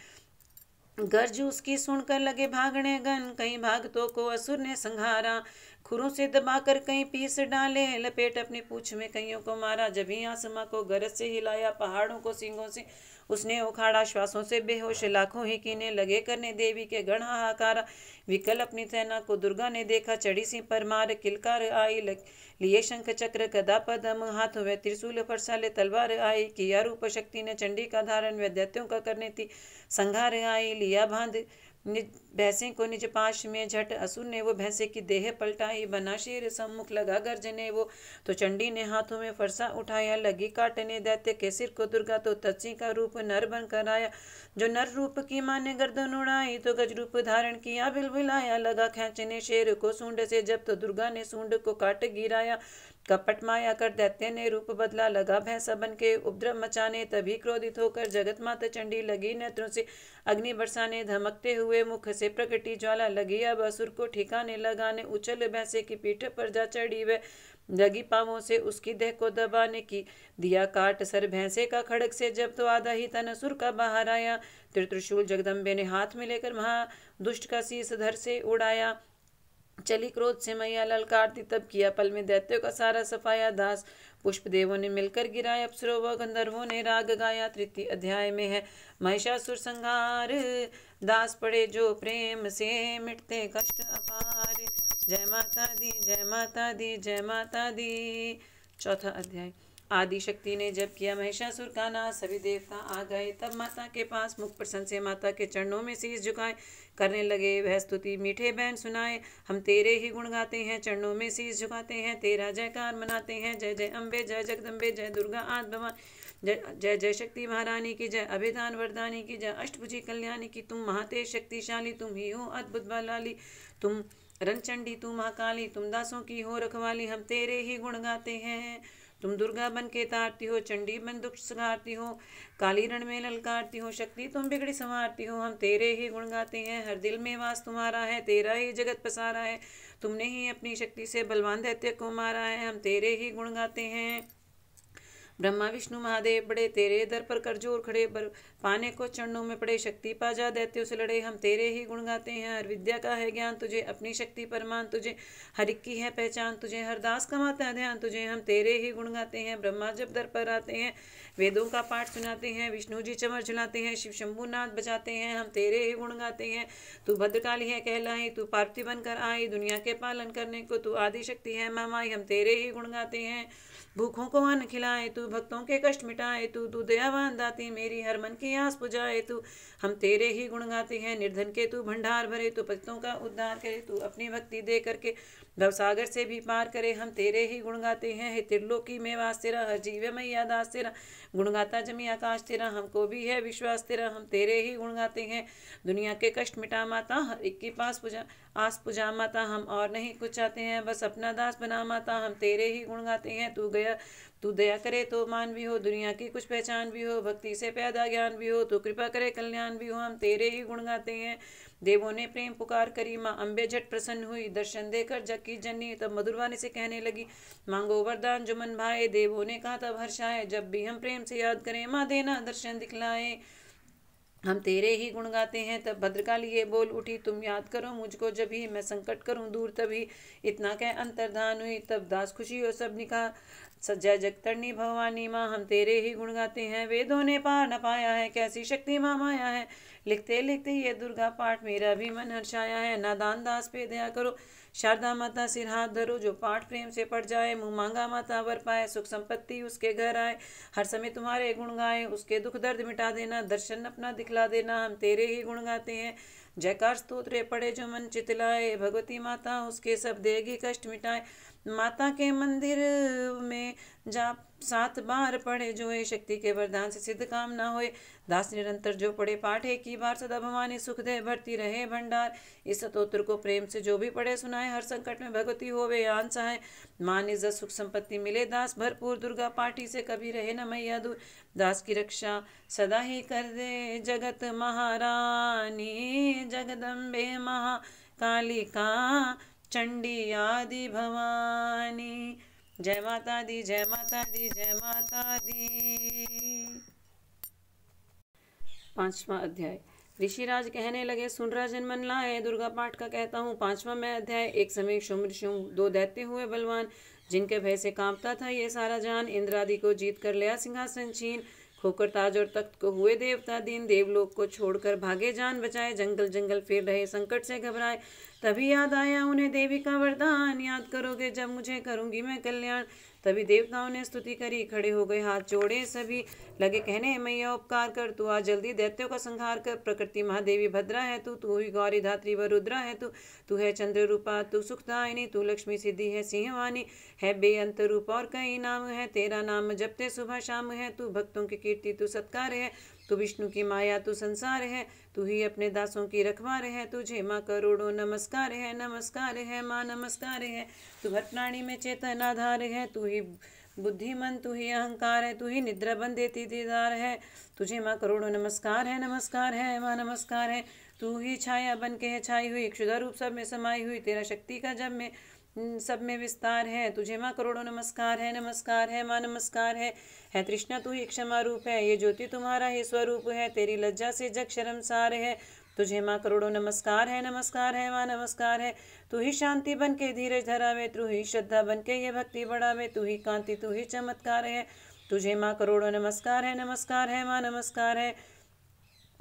गर्ज उसकी सुनकर लगे भागने गण, कई भागतों को असुर ने संहारा। खुरों से दबाकर कहीं पीस डाले, लपेट अपनी पूंछ में कईयों को मारा। जब ही आसमां को गरज से हिलाया, पहाड़ों को सींगों से उसने उखाड़ा। श्वासों से बेहोश लाखों ही कीने लगे करने देवी के गण हाहाकारा। विकल अपनी सेना को दुर्गा ने देखा, चढ़ी सी परमार किलकार आई। लिए शंख चक्र गदा पद्म, हाथों में त्रिशूल फरसाले तलवार आई। किया रूप शक्ति ने चंडी का धारण, वह दैत्यों का करने थी संहार आई। लिया बांध भैंसे को निज पाश में, झट असुर ने वो भैंसे की देह पलटाई। बना शेर सम्मुख लगा गर्जने वो, तो चंडी ने हाथों में फरसा उठाया। लगी काटने दैत्य के सिर को दुर्गा, तो तत्सी का रूप नर बन कर आया। जो नर रूप की माँ ने गर्दन उड़ाई, तो गज रूप धारण किया बिलबिलाया। लगा खींचने शेर को सूंड से, जब तो दुर्गा ने सूंड को काट गिराया। कपट माया कर दैत्य ने रूप बदला, लगा भैंसा बन के उपद्रव मचाने। तभी क्रोधित होकर जगत माता चंडी लगी नेत्रों से अग्नि बरसाने। धमकते हुए मुख से प्रकटी ज्वाला, लगी अब असुर को ठिकाने लगाने। उछल भैंसे की पीठ पर जा चढ़ी, वह लगी पांवों से उसकी देह को दबाने की। दिया काट सर भैंसे का खड़ग से, जब तो आधा ही तन असुर का बाहर आया। त्रिशूल जगदम्बे ने हाथ में लेकर महादुष्ट का शीस धर से उड़ाया। चली क्रोध से मैया ललकारती, तब किया पल में दैत्यों का सारा सफाया। दास पुष्प देवों ने मिलकर गिराया, अप्सरों व गंधर्वों ने राग गाया। तृतीय अध्याय में है महिषासुर संहार, दास पड़े जो प्रेम से मिटते कष्ट अपार। जय माता दी, जय माता दी, जय माता दी। चौथा अध्याय। आदि शक्ति ने जब किया महिषासुर का नाश, सभी देवता आ गए। तब माता के पास मुख प्रसन्न से माता के चरणों में शीश झुकाए करने लगे। वह स्तुति मीठे बैन सुनाए, हम तेरे ही गुण गाते हैं, चरणों में शीश झुकाते हैं, तेरा जयकार मनाते हैं। जय जय अम्बे, जय जगदम्बे, जय दुर्गा आदि भवानी, जय जय शक्ति महारानी की जय, अभिधान वरदानी की जय, अष्टभुजी कल्याणी की। तुम महातेज शक्तिशाली, तुम ही हो अद्भुत बलाली। तुम रणचंडी, तुम महाकाली, तुम दासों की हो रखवाली। हम तेरे ही गुण गाते हैं, तुम दुर्गा बन के तारती हो, चंडी बन दुख संहारती हो, काली रण में ललकारती हो, शक्ति तुम बिगड़ी संवारती हो। हम तेरे ही गुण गाते हैं, हर दिल में वास तुम्हारा है, तेरा ही जगत पसारा है, तुमने ही अपनी शक्ति से बलवान दैत्य को मारा है। हम तेरे ही गुण गाते हैं। ब्रह्मा विष्णु महादेव बड़े तेरे दर पर करजोर खड़े, पाने को चरणों में पड़े, शक्ति पा जा दैत्यों से लड़े। हम तेरे ही गुण गाते हैं, हर विद्या का है ज्ञान तुझे, अपनी शक्ति परमान तुझे, हर एक की है पहचान तुझे, हर दास कमाता है ध्यान तुझे। हम तेरे ही गुण गाते हैं। ब्रह्मा जब दर पर आते हैं, वेदों का पाठ सुनाते हैं, विष्णु जी चमर झुलाते हैं, शिव शंभुनाथ बजाते हैं। हम तेरे ही गुण गाते हैं। तू भद्रकाली है कहलाई, तू पार्थिव बनकर आई, दुनिया के पालन करने को तू आदि शक्ति है मामाई। हम तेरे ही गुण गाते हैं। भूखों को अन्न खिलाए तू, भक्तों के कष्ट मिटाए तू, तू दयावान दाती मेरी हर मन की आस पुजाए तू। हम तेरे ही गुण गाते हैं। निर्धन के तू भंडार भरे, तू पतितों का उद्धार करे, तू अपनी भक्ति दे करके भवसागर से भी पार करे। हम तेरे ही गुण गाते हैं। हे त्रिलोकी में वास तेरा, हर जीव मैया दास तेरा, गुण गाता जमी आकाश तेरा, हमको भी है विश्वास तेरा। हम तेरे ही गुण गाते हैं। दुनिया के कष्ट मिटा माता, हर एक के पास पूजा आस पुजा माता, हम और नहीं कुछ चाहते हैं, बस अपना दास बना माता। हम तेरे ही गुण गाते हैं। तू दया करे तो मान भी हो, दुनिया की कुछ पहचान भी हो, भक्ति से पैदा ज्ञान भी हो, तो कृपा करे कल्याण भी हो। हम तेरे ही गुण गाते हैं। देवों ने प्रेम पुकार करी, माँ अम्बे झट प्रसन्न हुई, दर्शन देकर जग की जननी तब मधुरवाणी से कहने लगी, मांगो वरदान जो मन भाए। देवों ने कहा तब हर्षाए, जब भी हम प्रेम से याद करें माँ देना दर्शन दिखलाए। हम तेरे ही गुण गाते हैं। तब भद्रकाली ये बोल उठी, तुम याद करो मुझको जब ही, मैं संकट करूं दूर तभी। इतना कह अंतर्धान हुई, तब दास खुशी हो सब निकाह, सज्जा जगतरनी भवानी माँ। हम तेरे ही गुण गाते हैं। वेदों ने पार न पाया है, कैसी शक्ति माँ माया है, लिखते लिखते ये दुर्गा पाठ मेरा भी मन हर्षाया है। नादान दास पे दया करो, शारदा माता सिर हाथ धरो, जो पाठ प्रेम से पढ़ जाए, मुँह मांगा माता वर पाए, सुख संपत्ति उसके घर आए, हर समय तुम्हारे गुण गाए, उसके दुख दर्द मिटा देना, दर्शन अपना दिखला देना। हम तेरे ही गुण गाते हैं। जयकार स्तोत्रे पढ़े जो मन चितलाए, भगवती माता उसके सब देगी कष्ट मिटाए। माता के मंदिर में जा 7 बार पढ़े जो ये शक्ति के वरदान से सिद्ध काम ना होए। दास निरंतर जो पढ़े पाठ एक ही बार, सदा भवानी सुख दे भरती रहे भंडार। इस स्तोत्र को प्रेम से जो भी पढ़े सुनाए, हर संकट में भगवती होवे आन सहाय। मान इज्जत सुख संपत्ति मिले दास भरपूर, दुर्गा पाठी से कभी रहे न मैया दूर। दास की रक्षा सदा ही कर दे जगत महारानी, जगदम्बे महाकालिका, चंडी आदि भवानी। जय माता दी, जय माता दी, जय माता दी। 5वां अध्याय। ऋषिराज कहने लगे, सुन राजन मन लाए, दुर्गा पाठ का कहता हूँ 5वां मैं अध्याय। एक समय शुम्र शुंभ 2 दैत्य हुए बलवान, जिनके भय से कांपता था ये सारा जान। इंद्र आदि को जीत कर लिया सिंहासन छीन, खोकर ताज और तख्त को हुए देवता दीन। देवलोक को छोड़कर भागे जान बचाए, जंगल जंगल फिर रहे संकट से घबराए। तभी याद आया उन्हें देवी का वरदान, याद करोगे जब मुझे करूंगी मैं कल्याण। तभी देवताओं ने स्तुति करी, खड़े हो गए हाथ जोड़े सभी, लगे कहने मैया उपकार कर, तू आज जल्दी दैत्यों का संहार कर। प्रकृति महादेवी भद्रा है तू ही गौरी धात्री व रुद्रा है तू है चंद्र रूपा, तू सुखदायिनी, तू लक्ष्मी सिद्धि है सिंहवानी, है बेअंत रूप और कई नाम है, तेरा नाम जपते सुबह शाम है। तू भक्तों की कीर्ति तू सत्कार है, तू विष्णु की माया तू संसार है, तू ही अपने दासों की रखवार है। तुझे माँ करोड़ों नमस्कार है, नमस्कार है माँ नमस्कार है। तू हर प्राणी में चेतन आधार है, तू ही बुद्धिमन, तू ही अहंकार है, तू ही निद्रा बन देती दीदार है। तुझे माँ करोड़ों नमस्कार है, नमस्कार है माँ नमस्कार है। तू ही छाया बन के है छाई हुई, क्षुधा रूप सब में समाई हुई, तेरा शक्ति का जब में सब में विस्तार है। तुझे माँ करोड़ों नमस्कार है माँ नमस्कार है तृष्णा तू ही क्षमा रूप है, ये ज्योति तुम्हारा ही स्वरूप है, तेरी लज्जा से जग शर्मसार है। तुझे माँ करोड़ों नमस्कार है माँ नमस्कार है। तू ही शांति बन के धीरज धरावे, तू ही श्रद्धा बन के ये भक्ति बढ़ावे, तू ही कांति तू ही चमत्कार है। तुझे माँ करोड़ों नमस्कार है माँ नमस्कार है।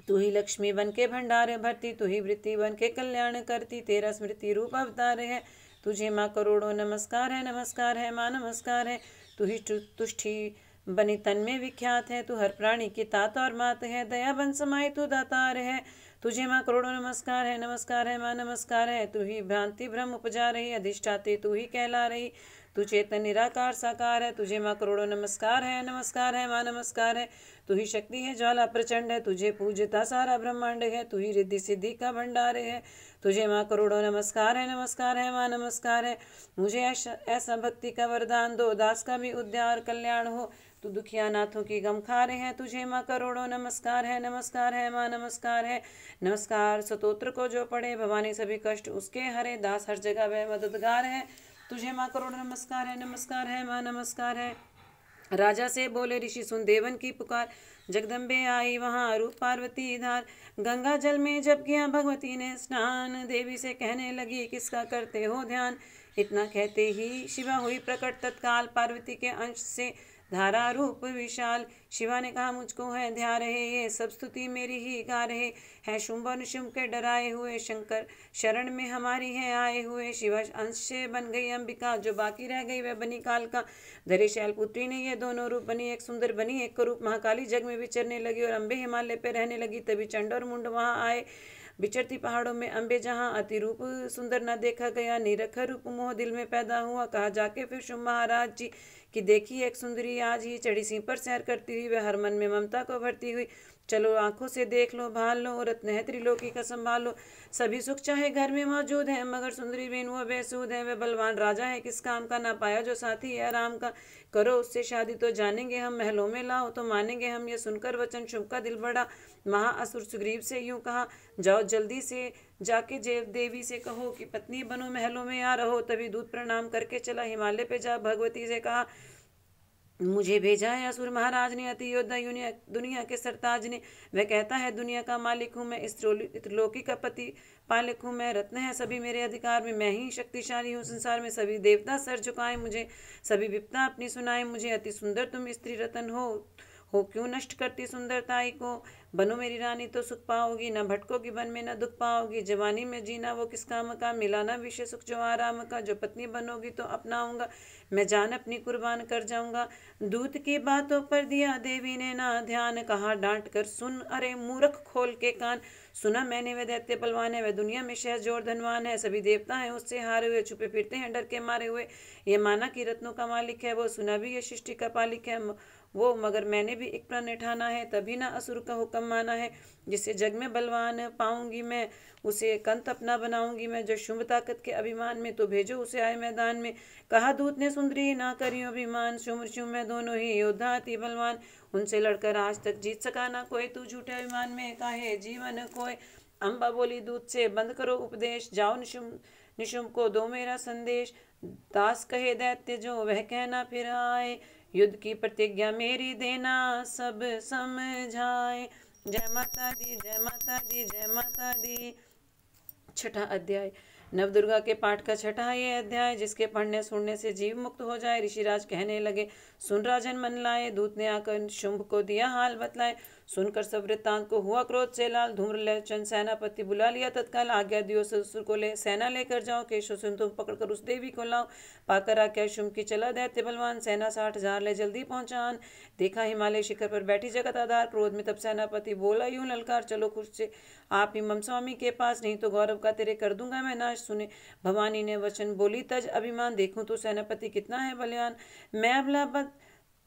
तू ही लक्ष्मी बन के भंडार भरती, तू ही वृत्ति बन के कल्याण करती, तेरा स्मृति रूप अवतार है। तुझे माँ करोड़ों नमस्कार है माँ नमस्कार है। तू ही तुष्टि बनी तन में विख्यात है, तू हर प्राणी की तात और मात है, दया बन समाई तू दातार है। तुझे माँ करोड़ों नमस्कार है माँ नमस्कार है। तू ही भ्रांति भ्रम उपजा रही, अधिष्ठाते तू ही कहला रही, तू चेतन निराकार साकार है, तुझे माँ करोड़ों नमस्कार है माँ नमस्कार है। तू ही शक्ति है ज्वाला प्रचंड है, तुझे पूजता सारा ब्रह्मांड है। तू ही रिद्धि सिद्धि का भंडार है, तुझे माँ करोड़ों नमस्कार है माँ नमस्कार है। मुझे ऐसा भक्ति का वरदान दो, दास का भी उद्धार कल्याण हो। तू दुखिया नाथों की गम खा रहे हैं, तुझे माँ करोड़ों नमस्कार है माँ नमस्कार है। नमस्कार स्तोत्र को जो पढ़े, भवानी सभी कष्ट उसके हरे। दास हर जगह वह मददगार है, तुझे माँ करोड़ों नमस्कार है माँ नमस्कार है। राजा से बोले ऋषि सुन देवन की पुकार, जगदम्बे आई वहाँ रूप पार्वती धार। गंगा जल में जब किया भगवती ने स्नान, देवी से कहने लगी किसका करते हो ध्यान। इतना कहते ही शिवा हुई प्रकट तत्काल, पार्वती के अंश से धारा रूप विशाल। शिवा ने कहा मुझको है ध्या रहे, ये सब स्तुति मेरी ही गा रहे हैं। शुंभ और निशुंभ के डराए हुए, शंकर शरण में हमारी है आए हुए। शिवा अंश से बन गई अंबिका, जो बाकी रह गई वह बनी कालका। धरे शैलपुत्री ने ये दोनों रूप बनी, एक सुंदर बनी एक रूप। महाकाली जग में विचरने लगी और अम्बे हिमालय पे रहने लगी। तभी चंड और मुंड वहाँ आए, विचरती पहाड़ों में अम्बे जहाँ अति रूप सुंदर न देखा गया। निरख रूप मोह दिल में पैदा हुआ, कहा जाके फिर शुंभ महाराज जी कि देखी एक सुंदरी आज ही चढ़ी सिंह पर सैर करती हुई। वह हर मन में ममता को भरती हुई, चलो आंखों से देख लो भाल लो, रत्न है त्रिलोकी का संभालो। सभी सुख चाहे घर में मौजूद है, मगर सुंदरी बिन वो बेसूद है। वह बलवान राजा है किस काम का, ना पाया जो साथी है आराम का। करो उससे शादी तो जानेंगे हम, महलों में लाओ तो मानेंगे हम। ये सुनकर वचन शुंभ का दिल बड़ा, महाअसुर सुग्रीव से यूं कहा, जाओ जल्दी से जाके देवी से कहो कि पत्नी बनो महलों में आ रहो। तभी दूत प्रणाम करके चला हिमालय पे जा, भगवती से कहा मुझे भेजा है असुर महाराज ने, अति योद्धा दुनिया के सरताज ने। वह कहता है दुनिया का मालिक हूँ मैं, इस त्रिलोकी का पति पालिक हूँ मैं। रत्न है सभी मेरे अधिकार में, मैं ही शक्तिशाली हूँ संसार में। सभी देवता सर झुकाए मुझे, सभी विपदा अपनी सुनाए मुझे। अति सुंदर तुम स्त्री रतन हो क्यों नष्ट करती सुंदरताई को। बनो मेरी रानी तो सुख पाओगी, न भटकोगी वन में न दुख पाओगी। जवानी में जीना वो किस काम का, मिला ना विषय सुख जो आराम का। जो पत्नी बनोगी तो अपनाऊंगा, मैं जान अपनी कुर्बान कर जाऊंगा। दूत की बातों पर दिया देवी ने ना ध्यान, कहा डांट कर सुन अरे मूर्ख खोल के कान। सुना मैंने वह दैत्य बलवान है, वह दुनिया में शहर जोर धनवान है। सभी देवता हैं उससे हारे हुए, छुपे फिरते हैं डर के मारे हुए। ये माना कि रत्नों का मालिक है वो, सुना भी ये सृष्टि का पालिक है वो। मगर मैंने भी एक प्रण ठाना है, तभी ना असुर का हुक्म माना है। जिससे जग में बलवान पाऊंगी मैं, उसे कंत अपना बनाऊंगी मैं। जो शुंभ ताकत के अभिमान में, तो भेजो उसे आए मैदान में। कहा दूत ने सुंदरी ना करियो अभिमान, शुंभ शुंभ में दोनों ही योद्धा अति बलवान। उनसे लड़कर आज तक जीत सका ना कोई, तू झूठे अभिमान में काहे जीवन कोय। अम्बा बोली दूत से बंद करो उपदेश, जाओ निशुंभ को दो मेरा संदेश। दास कहे दैत्य जो वह कहना फिर आए, युद्ध की प्रतिज्ञा मेरी देना सब समझाए। जय माता दी जय माता दी जय माता दी। छठा अध्याय नवदुर्गा के पाठ का छठा ये अध्याय, जिसके पढ़ने सुनने से जीव मुक्त हो जाए। ऋषिराज कहने लगे सुन राजन मन लाए, दूत ने आकर शुंभ को दिया हाल बतलाए। सुनकर सब वृत्तांत को हुआ क्रोध से लाल, धूम्रलोचन सेनापति बुला लिया तत्काल। आज्ञा दियो ससुर को ले सेना लेकर जाओ, केशव सिंह तुम पकड़कर उस देवी को लाओ। पाकर आज्ञा शुंभ की चला दैत्य बलवान, सेना 60,000 ले जल्दी पहुंचान। देखा हिमालय शिखर पर बैठी जगत आधार, क्रोध में तब सेनापति बोला यूं ललकार, चलो खुद से आप ही मम स्वामी के पास, नहीं तो गौरव का तेरे कर दूंगा मैं नाश। सुने भवानी ने वचन बोली तज अभिमान, देखूं तो सेनापति कितना है बलवान। मैं अबला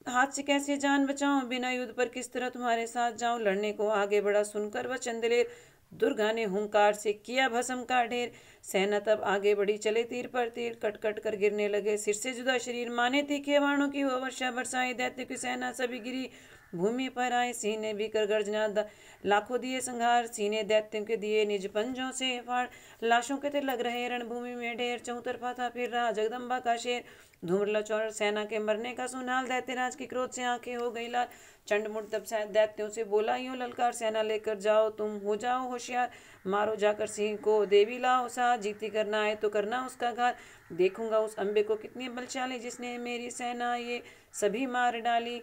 हाथ से कैसे जान बचाऊं, बिना युद्ध पर किस तरह तुम्हारे साथ जाऊं। लड़ने को आगे बढ़ा सुनकर वचन दिलेर, दुर्गा ने हुंकार से किया भस्म का ढेर। सेना तब आगे बढ़ी, चले तीर पर तीर, कट कट कर गिरने लगे सिर से जुदा शरीर। माने तीखे बाणों की वो वर्षा बरसाई, दैत्य की सेना सभी गिरी भूमि पर आए। सीने भीकर गर्जना लाखों दिए संहार, सीने दैत्यों के दिए निज पंजों से फाड़। लाशों के ते लग रहे रणभूमि में ढेर, चौतरफा था फिर रहा जगदम्बा का शेर। धूम्रलोचन सेना के मरने का सुनाल, दैत्यराज की क्रोध से आंखें हो गई लाल। चंडमुंड तब दैत्यों से बोला यूं ललकार, सेना लेकर जाओ तुम हो जाओ होशियार। मारो जाकर सिंह को देवी लाओ साथ, जीती करना है तो करना उसका घात। देखूंगा उस अम्बे को कितनी बलशाली, जिसने मेरी सेना ये सभी मार डाली।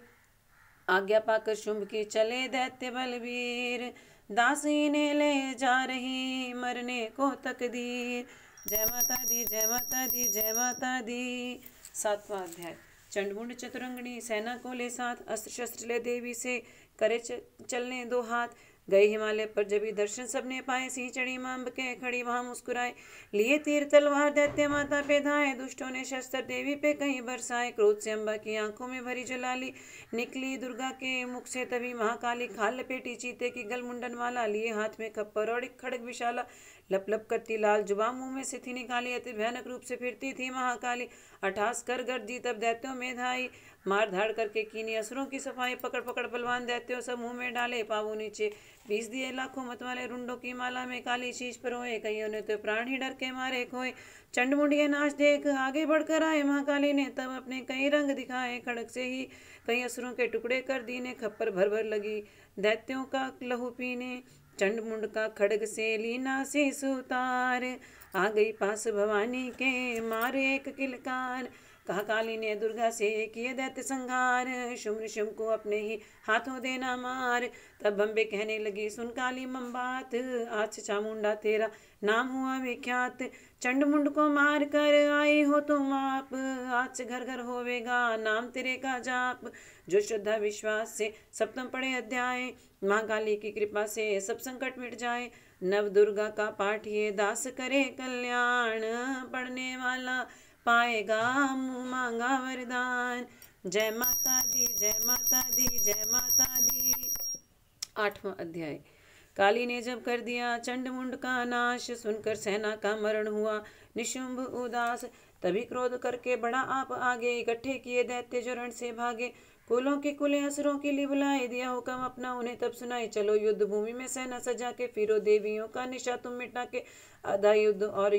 आज्ञा पाकर शुंभ की चले दैत्य बलवीर, दासी ने ले जा रही मरने को तकदीर। जय माता दी जय माता दी जय माता दी। सातवां अध्याय चंडमुंड चतुरंगणी सेना को ले साथ, अस्त्र शस्त्र ले देवी से करे चलने दो हाथ। गए हिमालय पर जब ही दर्शन सबने पाए, सिंह चढ़ी मां अम्ब के खड़ी वहां मुस्कुराए, लिए तीर तलवार दैत्य माता पे धाए, दुष्टों ने शस्त्र देवी पे कहीं बरसाए, क्रोध से अम्बा की आंखों में भरी जलाली, निकली दुर्गा के मुख से तभी महाकाली, खाल लपेटी चीते की गल मुंडन वाला, लिए हाथ में खप्पर और एक खड़ग विशाला, लप लप करती लाल जुबान मुंह में से थी निकाली, अति भयानक रूप से फिरती थी महाकाली, अठास कर गर्जी तब दैत्यों में धाई, मार धाड़ करके कीनी असुरों की सफाई, पकड़ पकड़ बलवान दैत्यों सब मुंह में डाले, पावों नीचे पीस दिए लाखों मतवाले, रुंडों की माला में काली शीश पर होए, कईयों ने तो प्राण ही डर के मारे खोए, चंड मुंडिये नाच देख आगे बढ़कर आए, महाकाली ने तब अपने कई रंग दिखाए, खड़ग से ही कई असुरों के टुकड़े कर दीने, खप्पर भर भर लगी दैत्यों का लहू पीने, चंड मुंड का खड़ग से लीना से सुतार, आ गई पास भवानी के मारे एक किलकार, कहा काली ने दुर्गा से किए दैत्य संहार, शुम्भ शुम्भ को अपने ही हाथों देना मार, तब अम्बे कहने लगी सुन काली मम बात, आज से चामुंडा तेरा नाम हुआ विख्यात, चंड मुंड को मार कर आई हो तुम आप, आज से घर घर होवेगा नाम तेरे का जाप, जो श्रद्धा विश्वास से सप्तम पढ़े अध्याय, माँ काली की कृपा से सब संकट मिट जाए, नव दुर्गा का पाठ ये दास करे कल्याण, पढ़ने वाला पाएगा मुँह मांगा वरदान। जय माता दी, जय माता दी, जय माता दी। 8वां अध्याय। काली ने जब कर दिया चंड मुंड का नाश, सुनकर सेना का मरण हुआ निशुंभ उदास, तभी क्रोध करके बड़ा आप आगे, इकट्ठे किए दैत्य जो रण से भागे, कुलों के कुले असुरों के लिए बुलाए, दिया हुक्म अपना उन्हें तब सुनाए, चलो युद्ध भूमि में सेना सजा के, फिरो देवियों का निशा तुम मिटा के, आधा युद्ध और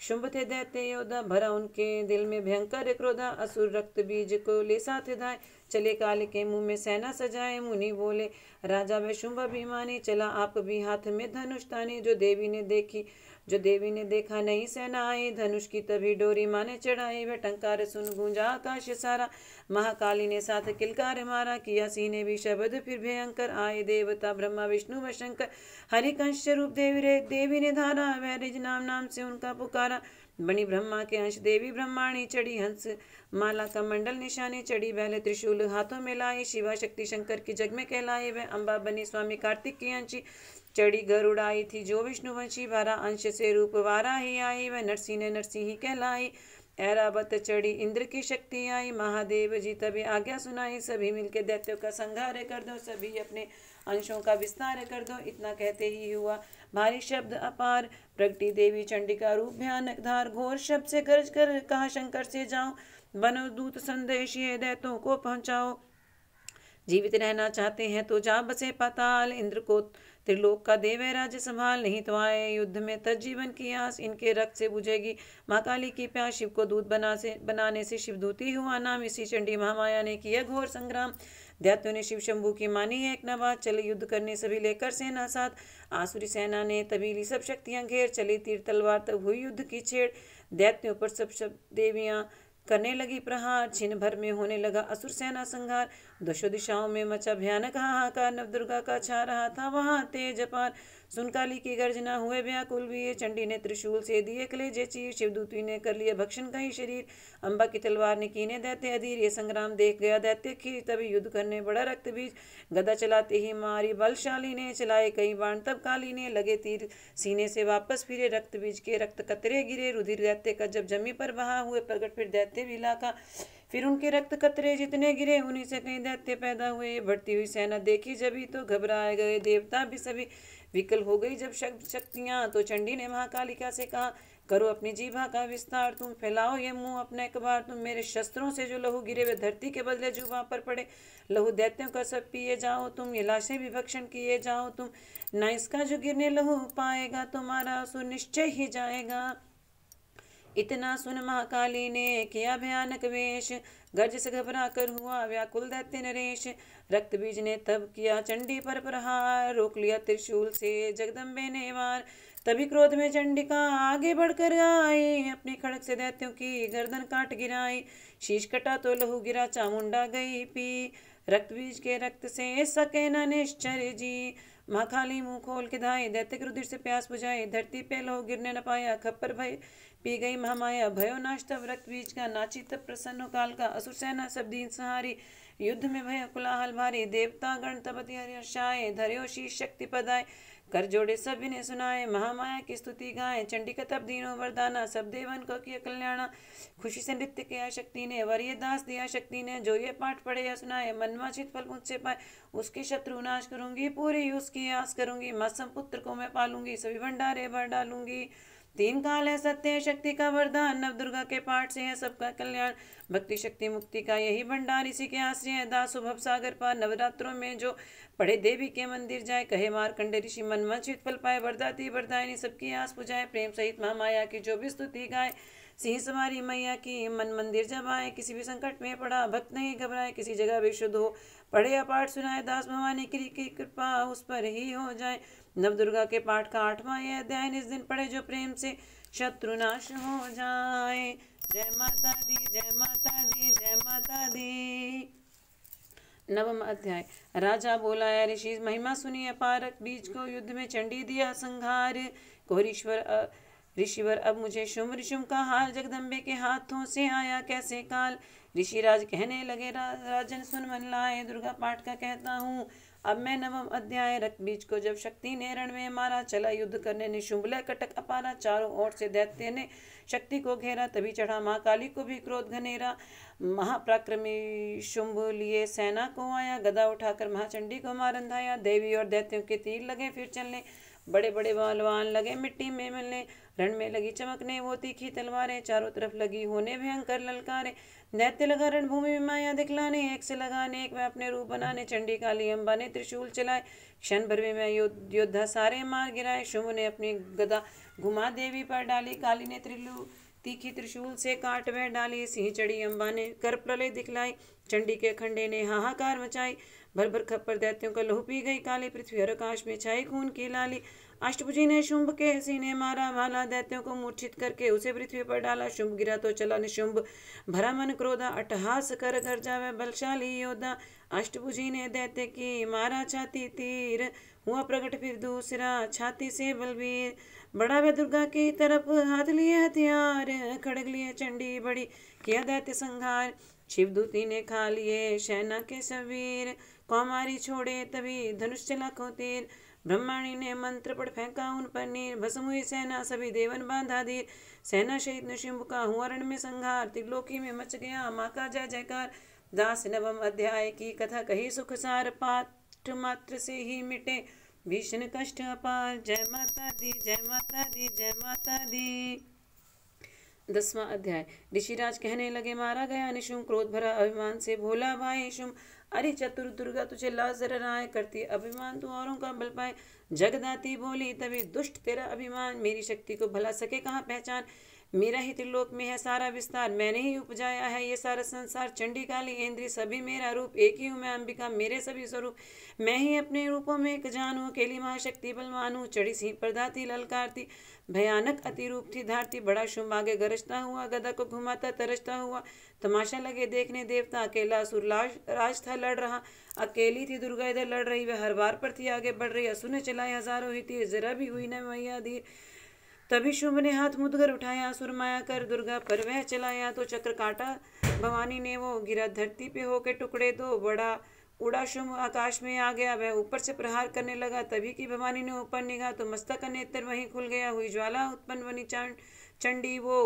शुंभ थे दैत्य योद्धा, भरा उनके दिल में भयंकर क्रोधा, असुर रक्त बीज को ले साथ धाए, चले काल के मुंह में सेना सजाए, मुनि बोले राजा व शुंभ अभिमानी, चला आप भी हाथ में धनुष ताने, जो देवी ने देखा नहीं सेना आई, धनुष की तभी डोरी माने चढ़ाई, वह टंकार सुन गूंजा आकाश सारा, महाकाली ने साथ किलकार मारा, किया सीने भी शब्द फिर भयंकर, आए देवता ब्रह्मा विष्णु व शंकर, हरिकंश रूप देवी ने धारा, वह रिज नाम से उनका पुकारा, बनी ब्रह्मा के अंश देवी ब्रह्माणी, चढ़ी हंस माला का मंडल निशानी, चढ़ी बैल त्रिशूल हाथों में लाई, शिवा शक्ति शंकर की जग में कहलाई, वह अम्बा बनी स्वामी कार्तिक की अंशी, चढ़ी गरुड़ आई थी जो विष्णुवंशी, बारा अंश से रूप वारा ही आई, वह नरसी ने नरसी ही कहलाई, ऐरावत चढ़ी इंद्र की शक्ति आई, महादेव जी तभी आज्ञा सुनाई, सभी मिलके दैत्यों का संहार कर दो, सभी अपने अंशों का विस्तार कर दो, इतना कहते ही हुआ भारी शब्द अपार, प्रगटी देवी चंडिका रूप भयानक धार, घोर शब्द से गरज कर कहा शंकर से जाओ, बनो दूत संदेश ये दैत्यों को पहुंचाओ, जीवित रहना चाहते हैं तो जा बसे पाताल, इंद्र को त्रिलोक का देवे राज्य संभाल, नहीं तो आए युद्ध में तज्जीवन की आस, इनके रक्त से बुझेगी माँ काली की प्यास, शिव को दूत बनाने से शिवदूती हुआ नाम, इसी चंडी महामाया ने किया घोर संग्राम, दैत्यों ने शिव शंभू की मानी एक न बात, चले युद्ध करने सभी लेकर सेना साथ, आसुरी सेना ने तभी ली सब शक्तियां घेर, चली तीर तलवार तब हुई युद्ध की छेड़, दैत्यों पर सब देवियां करने लगी प्रहार, छिन भर में होने लगा असुर सेना संहार, दशो दिशाओं में मचा भयानक हाहाकार, नव दुर्गा का छा रहा था वहां तेज अपार, सुन काली की गर्जना हुए व्याकुल वीर, चंडी ने त्रिशूल से दिए कलेजे चीर, शिवदूती ने कर लिया भक्षण कई शरीर, अम्बा की तलवार ने कीने दैत्य अधीर, ये संग्राम देख गया दैत्य खीर, तभी युद्ध करने बड़ा रक्त बीज, गदा चलाते ही मारी बलशाली ने, चलाए कई बाण तब काली ने, लगे तीर सीने से वापस फिरे, रक्त बीज के रक्त कतरे गिरे, रुधिर दैत्य का जब जमी पर बहा, हुए प्रगट फिर दैत्य विलाका, फिर उनके रक्त कतरे जितने गिरे, उन्हीं से कई दैत्य पैदा हुए, बढ़ती हुई सेना देखी जभी तो घबराए गए देवता भी सभी, विकल हो गई जब शक्तियां, तो चंडी ने महाकालिका से कहा करो अपनी जीभा का विस्तार, तुम फैलाओ ये मुंह अपना एक बार, तुम मेरे शस्त्रों से जो लहू गिरे वे धरती के बदले जुबां पर पड़े, लहू दैत्यों का सब पिए जाओ तुम, ये लाशें भी भक्षण किए जाओ तुम, न इसका जो गिरने लहू पाएगा तुम्हारा सुनिश्चय ही जाएगा। इतना सुन महाकाली ने किया भयानक वेश, गर्ज से घबरा कर हुआ व्याकुल दैत्य नरेश, रक्त बीज ने तब किया चंडी पर प्रहार, रोक लिया त्रिशूल से जगदम्बे ने वार, तभी क्रोध में चंडिका आगे बढ़कर आई, अपने खड़क से दैत्यों की गर्दन काट गिराई, शीश कटा तो लहू गिरा चामुंडा गई पी, रक्त बीज के रक्त से सके न निश्चर जी, महाकाली मुंह खोल के धाए, दैत्य रुधिर से प्यास बुझाए, धरती पे लहू गिरने न पाया, खप्पर भय पी गई महामाया, भयो नाश तब रक्त बीज का, नाची तब प्रसन्न काल का, असुर सेना सब दीन सहारी, युद्ध में भय कोलाहल भारी, देवता गण तपति हर्षाए, धर्यो शीश शक्ति पदाए, कर जोड़े सब इन्हें सुनाए, महामाया की स्तुति गाए, चंडी का तब दीनों वरदाना, सब देवन को किया कल्याणा, खुशी से नृत्य किया शक्ति ने, वरीय दास दिया शक्ति ने, जो ये पाठ पढ़े या सुनाए, मनवांछित फल मुझसे पाए, उसके शत्रु नाश करूंगी, पूरी उसकी आस करूंगी, मत्सम पुत्र को मैं पालूंगी, सभी भंडारे भर डालूंगी। तीन काल है सत्य है शक्ति का वरदान, नव दुर्गा के पाठ से है सबका कल्याण, भक्ति शक्ति मुक्ति का यही भंडार, इसी के आश्रय है दास भव सागर पार, नवरात्रों में जो पढ़े देवी के मंदिर जाए, कहे मार्कंडे ऋषि मनवांछित फल पाए, वरदाती वरदायिनी सबकी आस पुजाए, प्रेम सहित महामाया की जो भी स्तुति गाए, सिंह सवारी मैया की मन मंदिर जब आए, किसी भी संकट में पड़ा भक्त नहीं घबराए, किसी जगह भी शुद्ध हो पढ़े या पाठ सुनाए, दास भवानी की कृपा उस पर ही हो जाए। नव दुर्गा के पाठ का 8वां यह अध्याय, इस दिन पढ़े जो प्रेम से शत्रु नाश हो जाए। जय माता दी, जय माता दी, जय माता दी। नवम अध्याय, राजा बोला या ऋषि महिमा सुनी अपारक, बीज को युद्ध में चंडी दिया संहार, कोहरीश्वर ऋषिवर अब मुझे शुंभ ऋषुम का हाल, जगदम्बे के हाथों से आया कैसे काल। ऋषिराज कहने लगे राजन सुन मन लाए, दुर्गा पाठ का कहता हूँ अब मैं। नवम अध्याय, रक्त बीज को जब शक्ति ने रण में मारा, चला युद्ध करने ने शुंभले कटक अपारा, चारों ओर से दैत्य ने शक्ति को घेरा, तभी चढ़ा माँ काली को भी क्रोध घनेरा, महापराक्रमी शुंभ लिए सेना को आया, गदा उठाकर महाचंडी को मार अंधाया, देवी और दैत्यों के तीर लगे फिर चलने, बड़े बड़े बलवान लगे मिट्टी में मिलने, रण में लगी चमकने वो तीखी तलवारें, चारों तरफ लगी होने भयंकर ललकारे, दैत्य लगा रणभूमि में माया दिखलाने, एक से लगाने एक में अपने रूप बनाने, चंडी काली अम्बा ने त्रिशूल चलाए, क्षण भर में योद्धा सारे मार गिराए, शुंभ ने अपनी गदा घुमा देवी पर डाली, काली ने तीखी त्रिशूल से काट वह डाली, सिंह चढ़ी अम्बा ने कर प्रलय दिखलाई, चंडी के खंडे ने हाहाकार मचाई, भर भर खप्पर दैत्यों का लहू पी गई काली, पृथ्वी और आकाश में छाई खून की लाली, अष्टभुजी ने शुंभ के सीने मारा भाला, दैत्यों को मूर्छित करके उसे पृथ्वी पर डाला, शुंभ गिरा तो चला निशुंभ, भरा मन क्रोधा, अट्टहास कर घर जावे बलशाली योद्धा, अष्टभुजी ने दैत्य की मारा छाती तीर, हुआ प्रकट फिर दूसरा छाती से बलवीर, बड़ा वे दुर्गा की तरफ हाथ लिए हथियार, खड़ग लिए चंडी बड़ी किया दैत्य संहार, शिवदूती ने खा लिए सेना के सवीर, कौमारी छोड़े तभी धनुष चला को तीर, ब्रह्माणी ने मंत्र पढ़ फेंका उन पर नीर, भस्म हुई सेना सभी देवन बांधा धीर, सेना शहीद निशुंभ का हुआ रण में संहार, त्रिलोकी में मच गया माँ का जय जयकार। दास नवम अध्याय की कथा कही सुख सार, पाठ मात्र से ही मिटे भीषण कष्ट अपार। जय माता दी, जय माता दी, जय माता दी। 10वां अध्याय, ऋषिराज कहने लगे मारा गया निशुंभ, क्रोध भरा अभिमान से भोला भाई शुंभ, अरे चतुर दुर्गा तुझे लाज राय, करती अभिमान तू औरों का बल पाए, जगदाती बोली तभी दुष्ट तेरा अभिमान, मेरी शक्ति को भला सके कहाँ पहचान, मेरा ही त्रिलोक में है सारा विस्तार, मैंने ही उपजाया है ये सारा संसार, चंडी काली इंद्री सभी मेरा रूप, एक ही हूँ मैं अंबिका मेरे सभी स्वरूप, मैं ही अपने रूपों में एक जानू, अकेली महाशक्ति बलवान हूँ, चढ़ी सिंह पर दाती ललकारती, भयानक अति रूप थी धारती, बड़ा शुंभ आगे गरजता हुआ, गदा को घुमाता तरसता हुआ, तमाशा लगे देखने देवता, अकेला असुर राज था लड़ रहा, अकेली थी दुर्गा इधर लड़ रही, वह हर बार पर थी आगे बढ़ रही, असुर ने चलाए हजारों ही तीर, जरा भी हुई न मैया धीर, तभी शुंभ ने हाथ मुदगर उठाया, असुर माया कर दुर्गा पर वह चलाया, तो चक्र काटा भवानी ने वो, गिरा धरती पे होके टुकड़े दो, बड़ा उड़ा शुंभ आकाश में आ गया, वह ऊपर से प्रहार करने लगा, तभी की भवानी ने ऊपर निगाह तो मस्तक का नेत्र वहीं खुल गया, हुई ज्वाला उत्पन्न बनी चंडी, वो